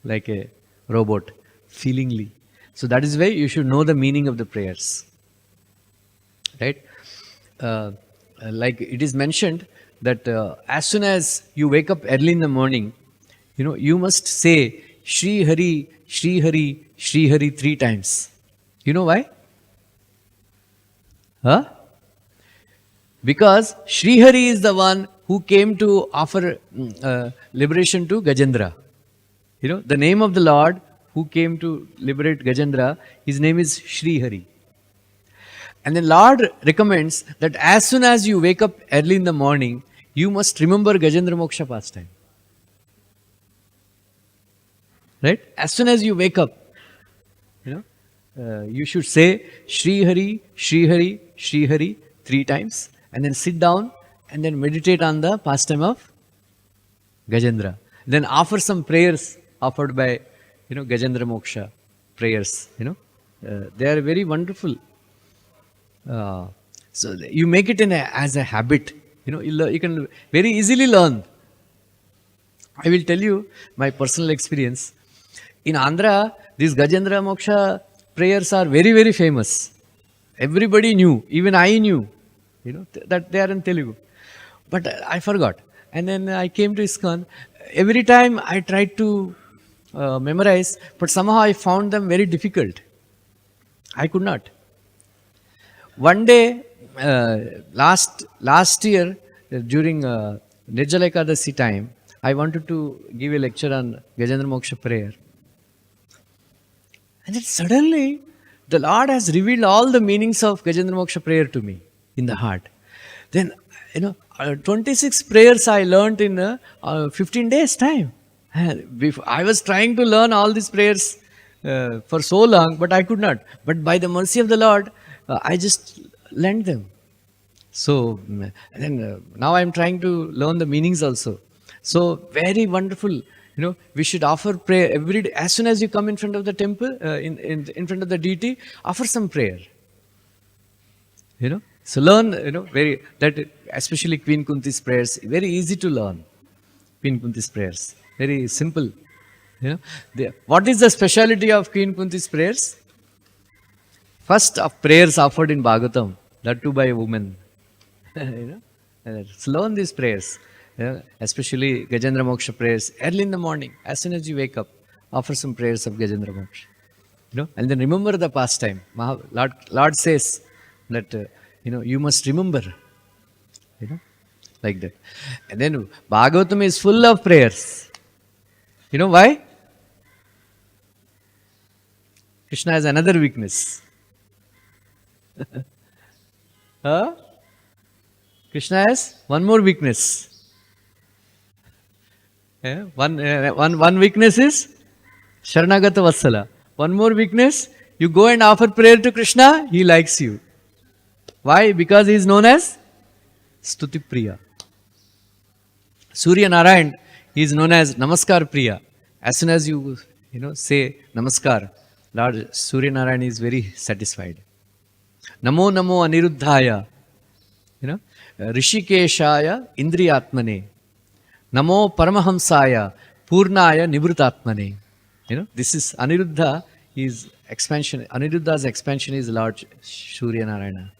like a robot, feelingly. So that is why you should know the meaning of the prayers, right? Like it is mentioned that as soon as you wake up early in the morning, you must say Shri Hari, Shri Hari, Shri Hari 3 times. You know why? Huh? Because Shri Hari is the one who came to offer liberation to Gajendra. The name of the Lord who came to liberate Gajendra, his name is Shri Hari. And the Lord recommends that as soon as you wake up early in the morning, you must remember Gajendra Moksha pastime. Right? As soon as you wake up, you should say Shri Hari, Shri Hari, Shri Hari 3 times, and then sit down and then meditate on the pastime of Gajendra. Then offer some prayers offered by Gajendra Moksha prayers. They are very wonderful. So you make it as a habit. You can very easily learn. I will tell you my personal experience. In Andhra, these Gajendra Moksha prayers are very, very famous. Everybody knew, even I knew, that they are in Telugu. But I forgot. And then I came to ISKCON. Every time I tried to memorize, but somehow I found them very difficult. I could not. One day, last year, during Nirjala Ekadasi time, I wanted to give a lecture on Gajendra Moksha prayer. And then suddenly, the Lord has revealed all the meanings of Gajendra Moksha prayer to me in the heart. Then, 26 prayers I learnt in 15 days time. I was trying to learn all these prayers for so long, but I could not. But by the mercy of the Lord, I just learned them. So, then now I am trying to learn the meanings also. So, very wonderful. We should offer prayer every day. As soon as you come in front of the temple, in front of the deity, offer some prayer. So learn, especially Queen Kunti's prayers, very easy to learn. Queen Kunti's prayers, very simple. What is the speciality of Queen Kunti's prayers? First of prayers offered in Bhagavatam, that too by a woman. you learn these prayers, especially Gajendra Moksha prayers early in the morning. As soon as you wake up, offer some prayers of Gajendra Moksha. And then remember the past time. Lord says that you must remember, like that. And then Bhagavatam is full of prayers. You know why? Krishna has another weakness. Huh? Krishna has one more weakness. One weakness is Sharanagata Vatsala. One more weakness, you go and offer prayer to Krishna, he likes you. Why? Because he is known as Stuti Priya. Surya Narayan, he is known as Namaskar Priya. As soon as you say Namaskar, Lord Surya Narayan is very satisfied. Namo Namo Aniruddhaya, Rishikeshaya Indriyatmane, Namo Paramahamsaya Purnaya Nivrutatmane. This is Aniruddha, his expansion. Aniruddha's expansion is Lord Surya Narayana.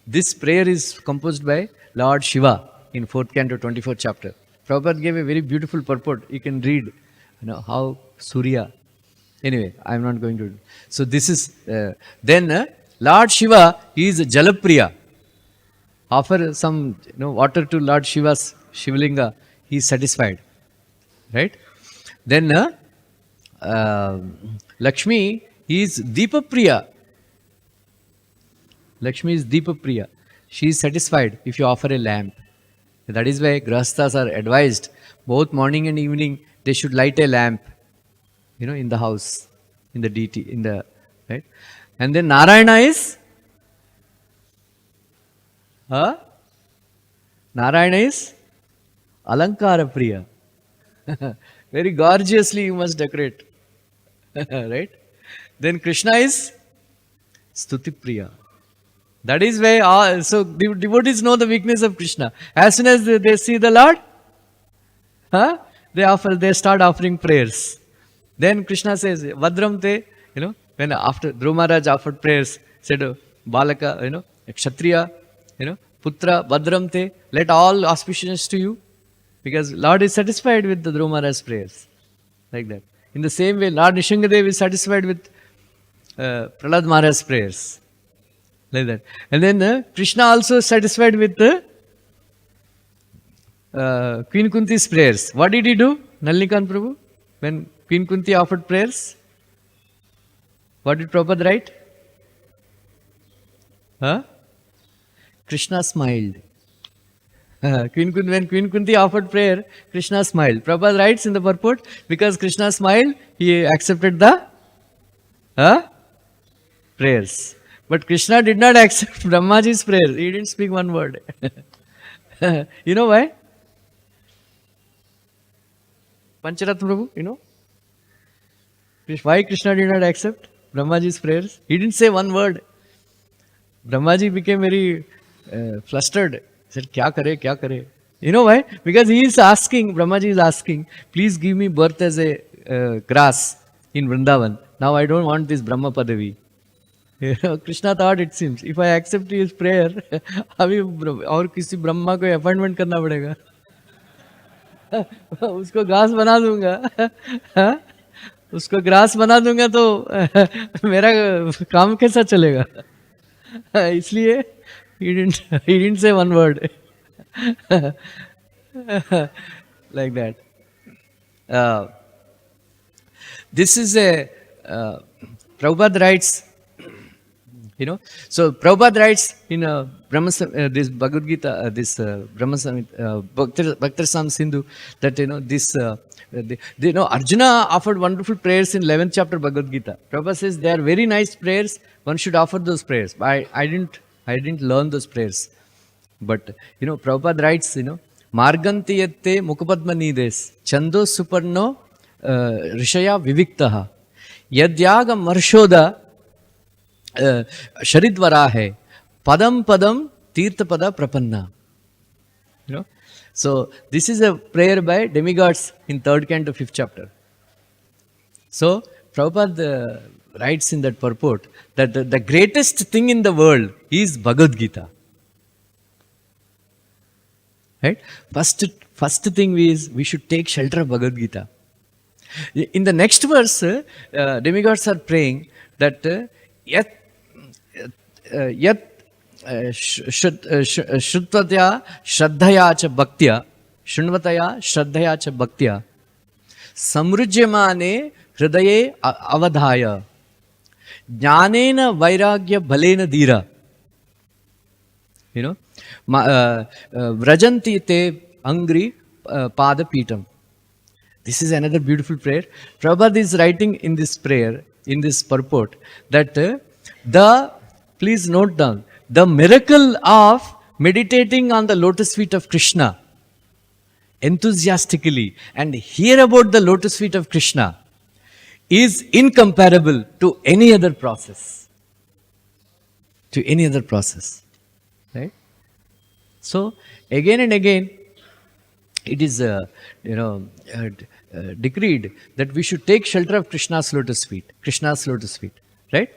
This prayer is composed by Lord Shiva in 4th canto, 24th chapter. Prabhupada gave a very beautiful purport. You can read, how Surya. Anyway, I am not going to. So this is, then Lord Shiva, he is Jalapriya. Offer some water to Lord Shiva's Shivlinga, he is satisfied. Right? Then Lakshmi is Deepapriya. Lakshmi is Deepapriya. She is satisfied if you offer a lamp. That is why Grahasthas are advised, both morning and evening, they should light a lamp, in the house, in the deity, right? And then Narayana is? Narayana is Alankara Priya. Very gorgeously you must decorate. Right? Then Krishna is Stuti Priya. That is why, so devotees know the weakness of Krishna. As soon as they see the Lord, they start offering prayers. Then Krishna says, Vadram te, when after Dhruva Maharaj offered prayers, said, Balaka, Kshatriya, Putra, Vadram te, let all auspicious to you. Because Lord is satisfied with the Dhruva Maharaj's prayers. Like that. In the same way, Lord Nishingadev is satisfied with Prahlad Maharaj's prayers. Like that. And then Krishna also is satisfied with Queen Kunti's prayers. What did he do? Nalinikanth Prabhu? When Queen Kunti offered prayers? What did Prabhupada write? Krishna smiled. When Queen Kunti offered prayer, Krishna smiled. Prabhupada writes in the purport, because Krishna smiled, he accepted the prayers. But Krishna did not accept Brahmaji's prayers. He didn't speak one word. You know why? Pancharatma Prabhu, why Krishna did not accept Brahmaji's prayers? He didn't say one word. Brahmaji became very flustered. He said, Kya kare? You know why? Because he is asking, Brahmaji is asking, please give me birth as a grass in Vrindavan. Now I don't want this Brahma Padavi. Krishna thought, it seems, if I accept his prayer, अभी और किसी ब्रह्मा को appointment करना पड़ेगा. उसको grass बना दूंगा. उसको ग्रास बना दूंगा तो मेरा काम कैसा चलेगा? इसलिए he didn't say one word. Like that. This is a Prabhupada writes. So Prabhupada writes in this Bhagavad Gita, this Brahma Samhita, Bhakti Sindhu, that this Arjuna offered wonderful prayers in 11th chapter Bhagavad Gita. Prabhupada says they are very nice prayers. One should offer those prayers. I didn't learn those prayers, but Prabhupada writes, Marganti yatte Mukapadma nides Chando Suparno Rishaya Viviktaha Yadyaga Marshoda Sharidvara hai Padam Padam Tirthapada Prapanna. So this is a prayer by demigods in 3rd canto 5th chapter. So Prabhupada writes in that purport that the greatest thing in the world is Bhagavad Gita. Right? First thing is we should take shelter of Bhagavad Gita. In the next verse, demigods are praying that yat Shrutvatya Shraddhaya cha Bhaktya Shrunvataya Shraddhaya cha Bhaktya Samrujyamane Hridaye Avadhaya Jnanena Vairagya Bhalena Dhira. Vrajanti te Angri Pada Pitam. This is another beautiful prayer. Prabhupada is writing in this prayer, in this purport, that please note down, the miracle of meditating on the lotus feet of Krishna enthusiastically and hear about the lotus feet of Krishna is incomparable to any other process. To any other process. Right? So, again and again, it is decreed that we should take shelter of Krishna's lotus feet. Krishna's lotus feet. Right?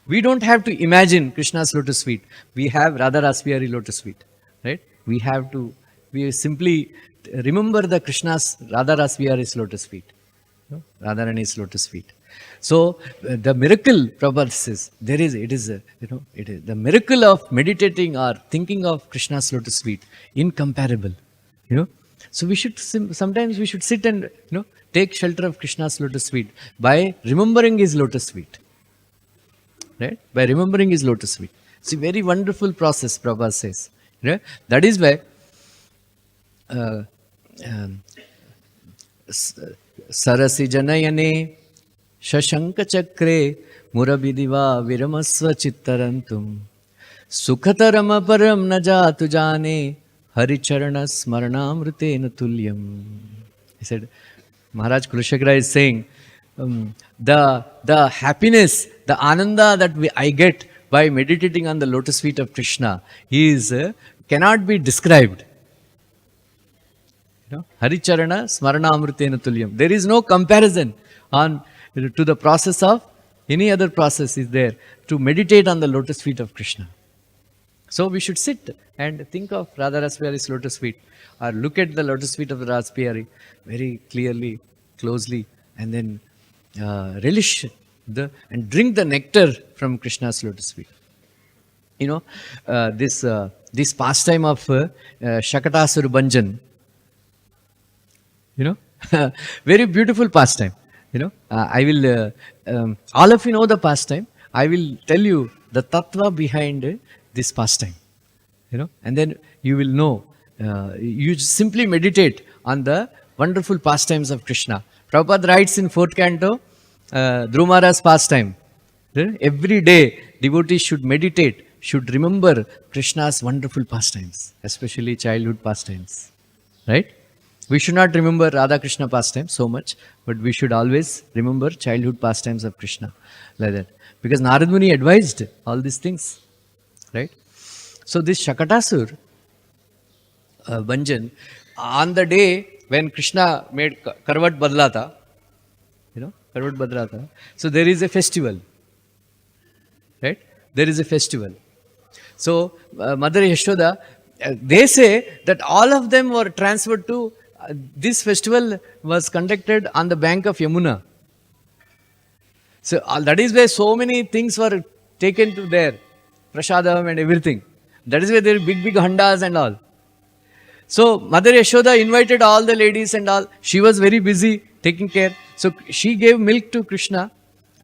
We don't have to imagine Krishna's lotus feet. We have Radha Rasbihari lotus feet. Right? We simply remember the Krishna's Radha Rasbihari's lotus feet. Radharani's lotus feet. So the miracle, Prabhupada says, it is the miracle of meditating or thinking of Krishna's lotus feet, incomparable. So sometimes we should sit and take shelter of Krishna's lotus feet by remembering his lotus feet. Right? By remembering his lotus feet. It's a very wonderful process, Prabhupada says. Right? That is why Sarasi Janayane Shashanka Chakre Murabidiva Viramasva Chittarantum Sukhatarama Param Najatu Jane Haricharana Smaranamrutena Tulyam. He said, Maharaj Kulashagra is saying, the happiness, the ananda that I get by meditating on the lotus feet of Krishna cannot be described. Haricharana Smaranamrutena Tulyam. There is no comparison to the process of any other process is there to meditate on the lotus feet of Krishna. So we should sit and think of Radha Rasbihari's lotus feet, or look at the lotus feet of the Rasbihari very clearly, closely, and then relish and drink the nectar from Krishna's lotus feet. This pastime of Shakatasura Bhanjan, very beautiful pastime. I will, all of you know the pastime. I will tell you the tattva behind this pastime. And then you will know. You simply meditate on the wonderful pastimes of Krishna. Prabhupada writes in 4th canto, Dhrumara's pastime. Every day, devotees should meditate, should remember Krishna's wonderful pastimes, especially childhood pastimes. Right? We should not remember Radha Krishna pastimes so much, but we should always remember childhood pastimes of Krishna, like that. Because Narad Muni advised all these things. Right? So this Shakatasur Bhanjan, on the day when Krishna made Karvat Badlata, Karvat Badlata, so there is a festival. Right? There is a festival. So Mother Yashoda, they say that all of them were transferred to, this festival was conducted on the bank of Yamuna. So that is where so many things were taken to there. Prasadam and everything. That is where there are big handas and all. So Mother Yashoda invited all the ladies and all. She was very busy taking care. So she gave milk to Krishna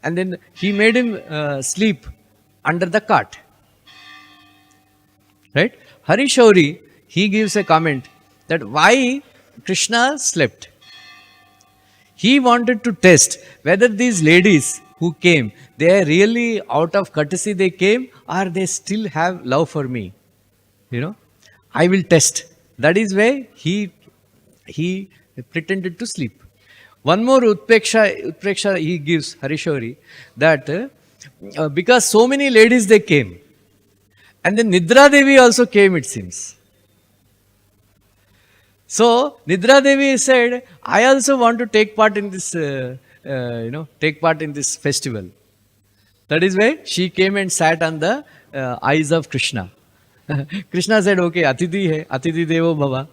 and then he made him sleep under the cart. Right? Hari Shauri, he gives a comment that why Krishna slept. He wanted to test whether these ladies who came, they are really out of courtesy they came, or they still have love for me. I will test. That is why he pretended to sleep. One more utpreksha he gives, Harishauri, that because so many ladies they came, and then Nidra Devi also came, it seems. So Nidra Devi said, I also want to take part in this, take part in this festival. That is why she came and sat on the eyes of Krishna. Krishna said, okay, Atiti hai, Atiti Devo Bhava.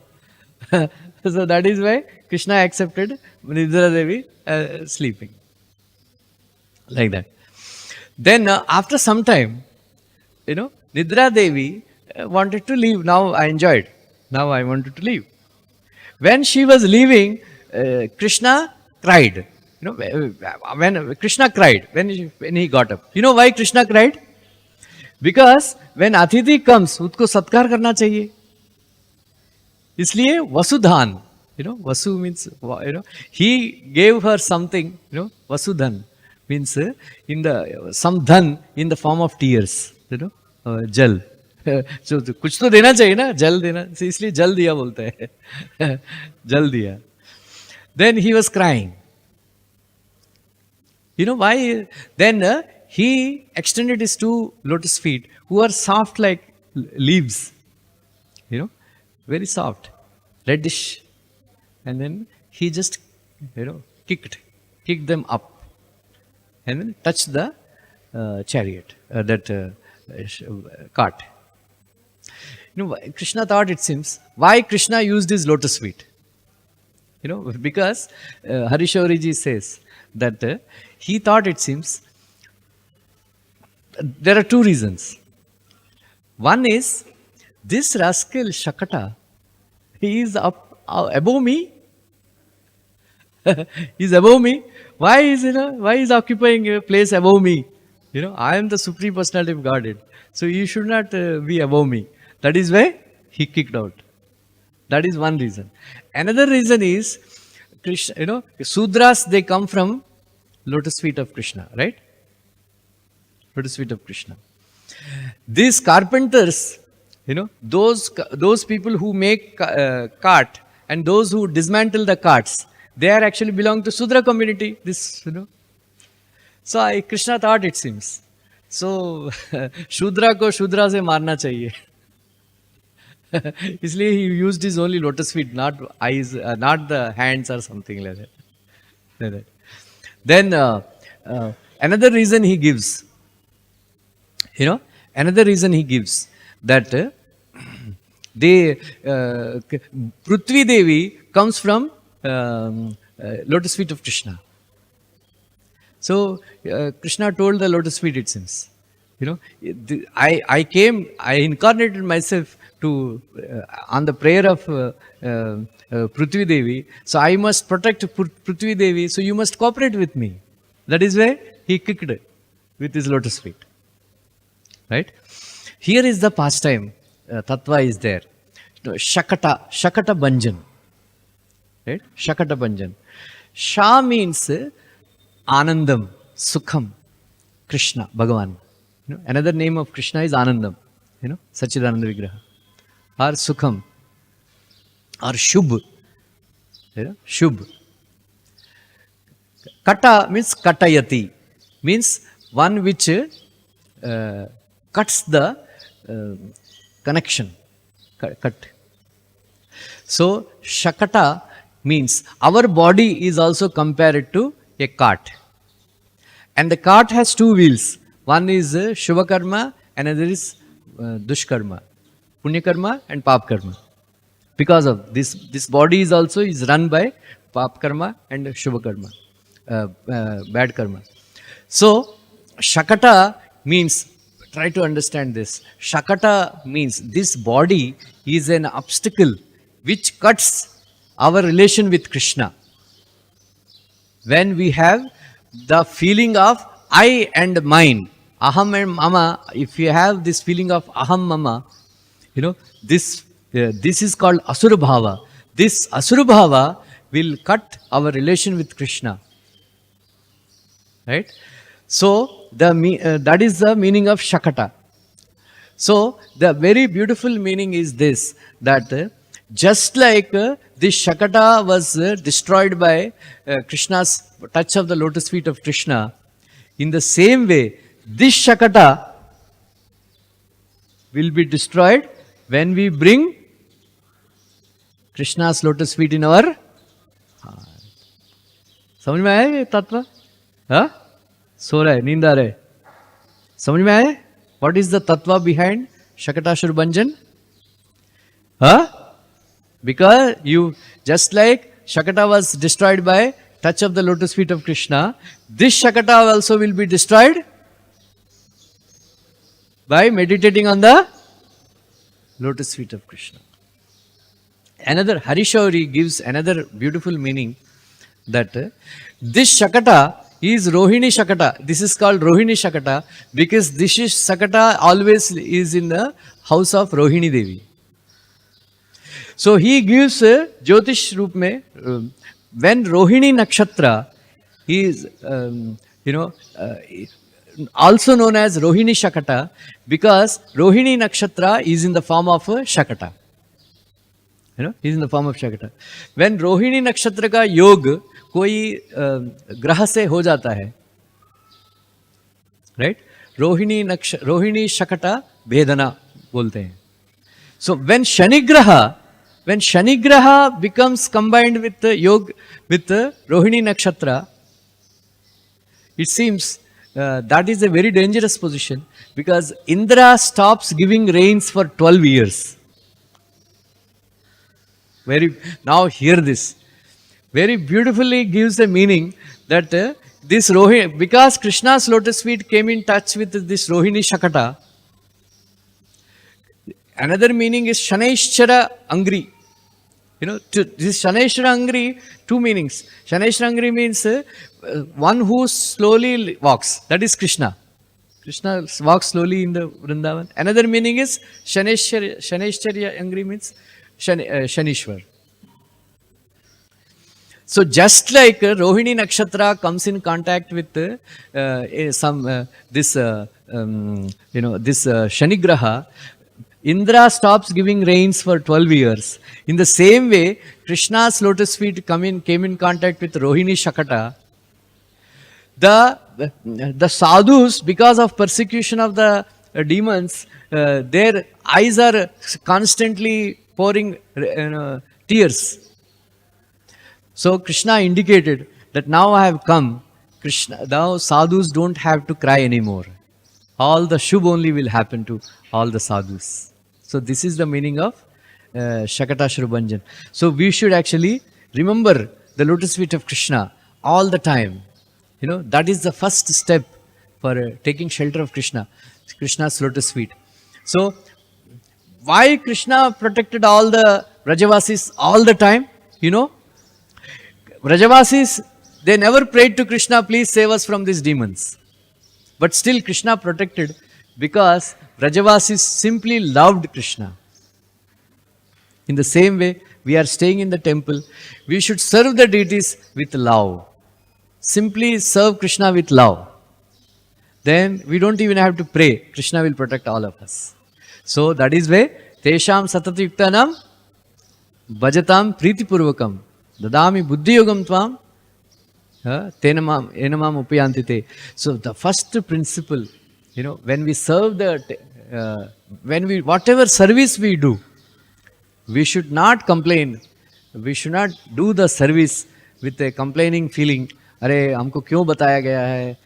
So that is why Krishna accepted Nidra Devi sleeping. Like that. Then after some time, Nidra Devi wanted to leave. Now I enjoyed. Now I wanted to leave. When she was leaving, Krishna cried. When Krishna cried, when he got up. You know why Krishna cried? Because when अतिथि comes, उसको सत्कार करना चाहिए. इसलिए वसुधान, Vasu means, he gave her something, Vasudhan means in the some dhan in the form of tears, jal. So कुछ तो देना चाहिए ना, जल देना, इसलिए जल दिया बोलते हैं. जल दिया. Then he was crying. You know why? Then he extended his two lotus feet, who are soft like leaves, very soft, reddish. And then he just, kicked them up, and then touched the chariot, cart. Krishna thought, it seems, why Krishna used his lotus feet? Because Harishauriji says that he thought, it seems, there are two reasons. One is, this rascal Shakata, he is up above me. He is above me. Why is occupying a place above me? I am the supreme personality of Godhead. So you should not be above me. That is why he kicked out. That is one reason. Another reason is, Krishna, Sudras, they come from lotus feet of Krishna, right? Lotus feet of Krishna. These carpenters, those people who make cart and those who dismantle the carts, they are actually belong to Sudra community. So Krishna thought, it seems, so Shudra ko Shudra se marna chahiye. इसलिए he used his only lotus feet, not eyes, not the hands or something like that. Then another reason he gives, that Prithvi Devi comes from lotus feet of Krishna. So Krishna told the lotus feet, it seems, I incarnated myself to on the prayer of Prithvi Devi, so I must protect Prithvi Devi, so you must cooperate with me. That is why he kicked with his lotus feet. Right? Here is the pastime, Tattva is there. Shakata Bhanjan. Right? Shakata Bhanjan. Sha means Anandam, Sukham, Krishna, Bhagavan. Another name of Krishna is Anandam, Sachidananda Vigraha. Or Sukham, or Shubh. Shubh. Kata means Katayati, means one which cuts the connection. Cut. So, Shakata means our body is also compared to a cart. And the cart has two wheels. One is Shubha Karma, another is Dushkarma. Punya Karma and Pap Karma. Because of this body is also run by Pap Karma and Shubha Karma, bad Karma. So, Shakata means, try to understand this. Shakata means this body is an obstacle which cuts our relation with Krishna. When we have the feeling of I and mine, aham and mama, if you have this feeling of aham mama, this is called Asura Bhava. This Asura Bhava will cut our relation with Krishna. Right? So, that is the meaning of Shakata. So, the very beautiful meaning is this, that just like this Shakata was destroyed by Krishna's touch of the lotus feet of Krishna, in the same way, this Shakata will be destroyed when we bring Krishna's lotus feet in our heart. समझ में आया ये तत्व? हाँ? सो रहा है, नींद आ रहा है? समझ में आए? What is the tattva behind Shakatashur Bhanjan? Huh? Because you, just like Shakata was destroyed by touch of the lotus feet of Krishna, this Shakata also will be destroyed by meditating on the lotus feet of Krishna. Another, Harishauri gives another beautiful meaning that this Shakata is Rohini Shakata. This is called Rohini Shakata because this is Shakata always is in the house of Rohini Devi. So he gives Jyotish Roop mein, when Rohini Nakshatra is, also known as Rohini Shakata because Rohini Nakshatra is in the form of Shakata. He's in the form of Shakata. When Rohini Nakshatra का योग कोई ग्रह से हो जाता है, right? Rohini शकटा भेदना बोलते हैं. So when Shanigraha becomes combined with the yoga, with the Rohini Nakshatra, it seems that is a very dangerous position because Indra stops giving rains for 12 years. Now hear this. Very beautifully gives the meaning that this Rohini, because Krishna's lotus feet came in touch with this Rohini Shakata, another meaning is Shanaishchara Angri. This Shanaishchara Angri, two meanings. Shanaishchara Angri means one who slowly walks. That is Krishna. Krishna walks slowly in the Vrindavan. Another meaning is Shanaishchara Angri means Shanishwar. So just like Rohini Nakshatra comes in contact with this Shanigraha, Indra stops giving rains for 12 years. In the same way, Krishna's lotus feet came in contact with Rohini Shakata. The sadhus, because of persecution of the demons, their eyes are constantly pouring tears. So Krishna indicated that now I have come. Krishna, now sadhus don't have to cry anymore. All the shubh only will happen to all the sadhus. So this is the meaning of Shakatashur Bhanjan. So we should actually remember the lotus feet of Krishna all the time. That is the first step for taking shelter of Krishna, Krishna's lotus feet. So why Krishna protected all the Vrajavasis all the time? Vrajavasis, they never prayed to Krishna, please save us from these demons. But still Krishna protected because Vrajavasis simply loved Krishna. In the same way, we are staying in the temple. We should serve the deities with love. Simply serve Krishna with love. Then we don't even have to pray. Krishna will protect all of us. So that is why Tesham Satatayuktanam Bhajatam Pritipurvakam Dadami Buddhi Yogam Tvam Enamam Upayantite. So the first principle, when we serve whatever service we do, we should not complain. We should not do the service with a complaining feeling. अरे हमको क्यों बताया गया है,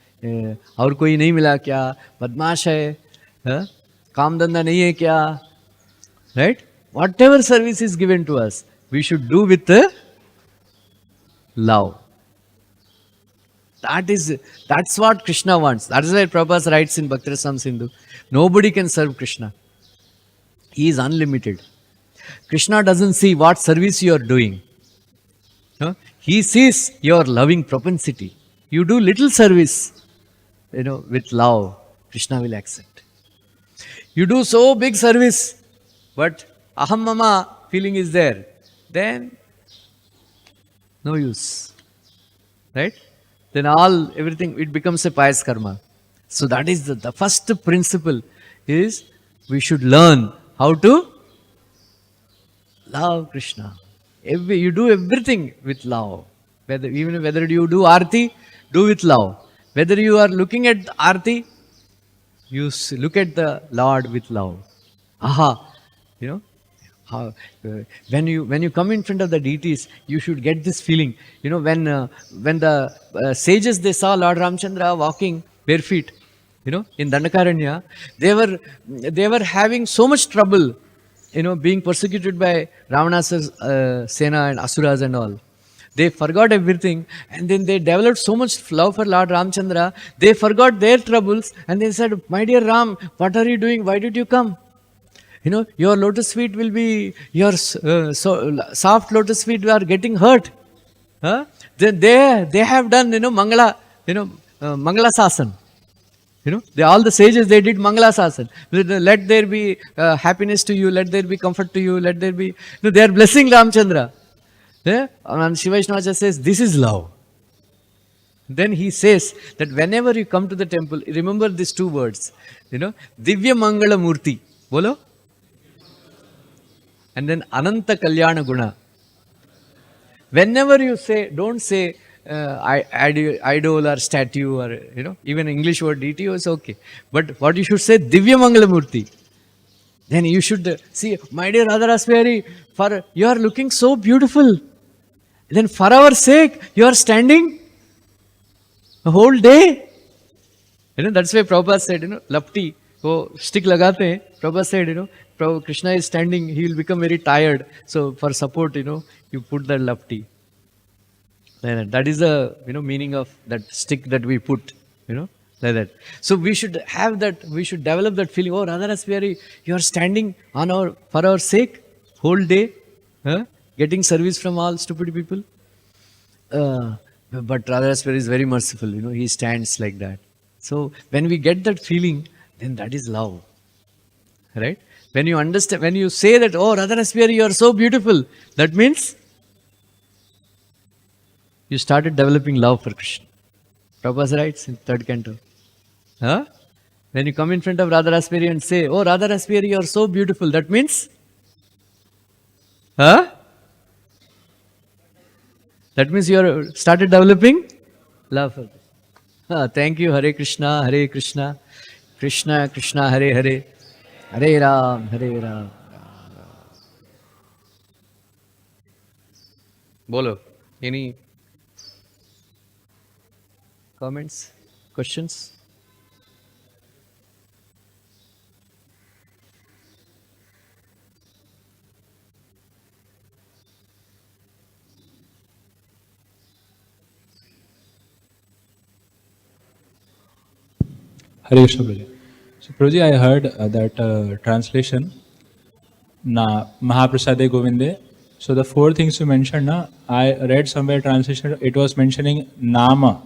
और कोई नहीं मिला क्या, बदमाश है, काम धंधा नहीं है क्या, right? Whatever service is given to us, we should do with love. That's what Krishna wants. That is why Prabhupada writes in Bhakti Rasam Sindhu, nobody can serve Krishna. He is unlimited. Krishna doesn't see what service you are doing. He sees your loving propensity. You do little service, with love, Krishna will accept. You do so big service, but aham mama feeling is there, then no use, right? Then everything, it becomes a pious karma. So that is the first principle is we should learn how to love Krishna. You do everything with love. Whether you do arti, do with love. Whether you are looking at arti, you look at the Lord with love. Aha, when you come in front of the deities, you should get this feeling. When the sages, they saw Lord Ramchandra walking bare feet, In Dandakaranya, they were having so much trouble, being persecuted by Ravana's Sena and Asuras and all. They forgot everything, and then they developed so much love for Lord Ramchandra. They forgot their troubles, and they said, "My dear Ram, what are you doing? Why did you come? Your lotus feet will be, your soft lotus feet are getting hurt. Huh? Then they have done, Mangala, Mangala Sasan. All the sages, they did Mangala Sasan. Let there be happiness to you, let there be comfort to you, let there be, they are blessing Ramchandra. Yeah? And Shiva Vaishnava says, this is love. Then he says that whenever you come to the temple, remember these two words, Divya Mangala Murti. Bolo? And then Ananta Kalyana Guna. Whenever you say, don't say idol or statue or, even English word deity is okay. But what you should say, Divya Mangala Murti. Then you should see, my dear Radharaswari, for you are looking so beautiful. Then for our sake, you are standing a whole day. That's why Prabhupada said, lapti, stick lagate hain. Prabhupada said, Krishna is standing, he will become very tired. So for support, you put that lapti. That is the meaning of that stick that we put, like that. So we should have that, we should develop that feeling, oh Radharaswari, you are standing for our sake, whole day, getting service from all stupid people. But Radharaswari is very merciful, he stands like that. So when we get that feeling, then that is love. Right? When you understand, when you say that, oh Radharaswari, you are so beautiful, that means you started developing love for Krishna. Prabhupada writes in 3rd canto. When you come in front of Radharaswari and say, oh Radharaswari, you are so beautiful, that means? That means you are started developing love for Krishna. Thank you. Hare Krishna, Hare Krishna, Krishna Krishna, Hare Hare, Hare Ram, Hare Ram. Bolo. Any comments, questions? Hare Krishna, Prabhuji. So, Prabhuji, I heard that translation, na Mahaprasade Govinde. So, the 4 things you mentioned, I read somewhere translation, it was mentioning Nama,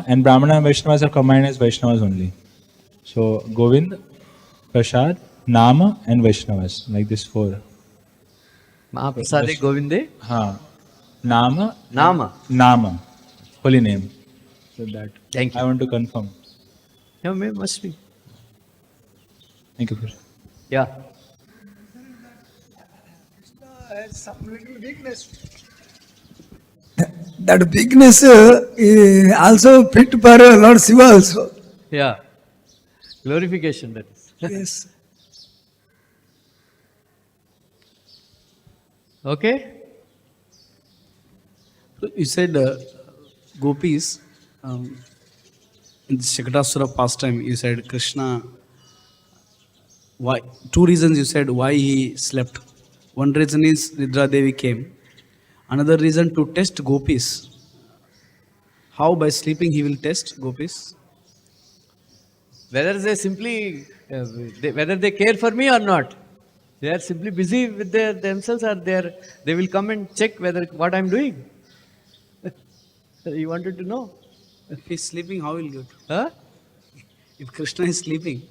and Brahmana and Vaishnavas are combined as Vaishnavas only. So, Govind, Prasad, Nama, and Vaishnavas, like this 4. Mahaprasade Govinde? Nama, holy name. So, that Thank you. I want to confirm. Yeah, must be. Thank you, Prabhuji. Yeah. Has some little weakness. That weakness is also fit for Lord Shiva also. Yeah. Glorification, that is. Yes. Okay? You said gopis, in the Shakatasura pastime, you said Krishna, why? 2 reasons you said why he slept. One reason is Nidra Devi came. Another reason to test gopis. How by sleeping he will test gopis? Whether they simply, whether they care for me or not. They are simply busy with themselves, or they will come and check what I am doing. You wanted to know? If he is sleeping, how he will get? Huh? If Krishna is sleeping,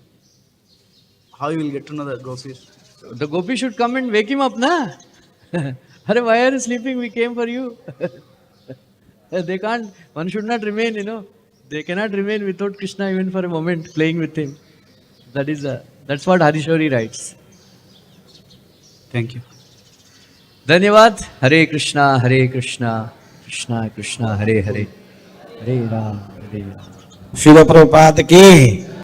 how he will get to know the gopis? The gopi should come and wake him up, na? Hare, why are you sleeping? We came for you. They can't, one should not remain, They cannot remain without Krishna even for a moment, playing with him. That's what Harishori writes. Thank you. Dhanyavad. Hare Krishna, Krishna Krishna, Hare Hare, Hare Ram, Hare Ram. Srila Prabhupada ki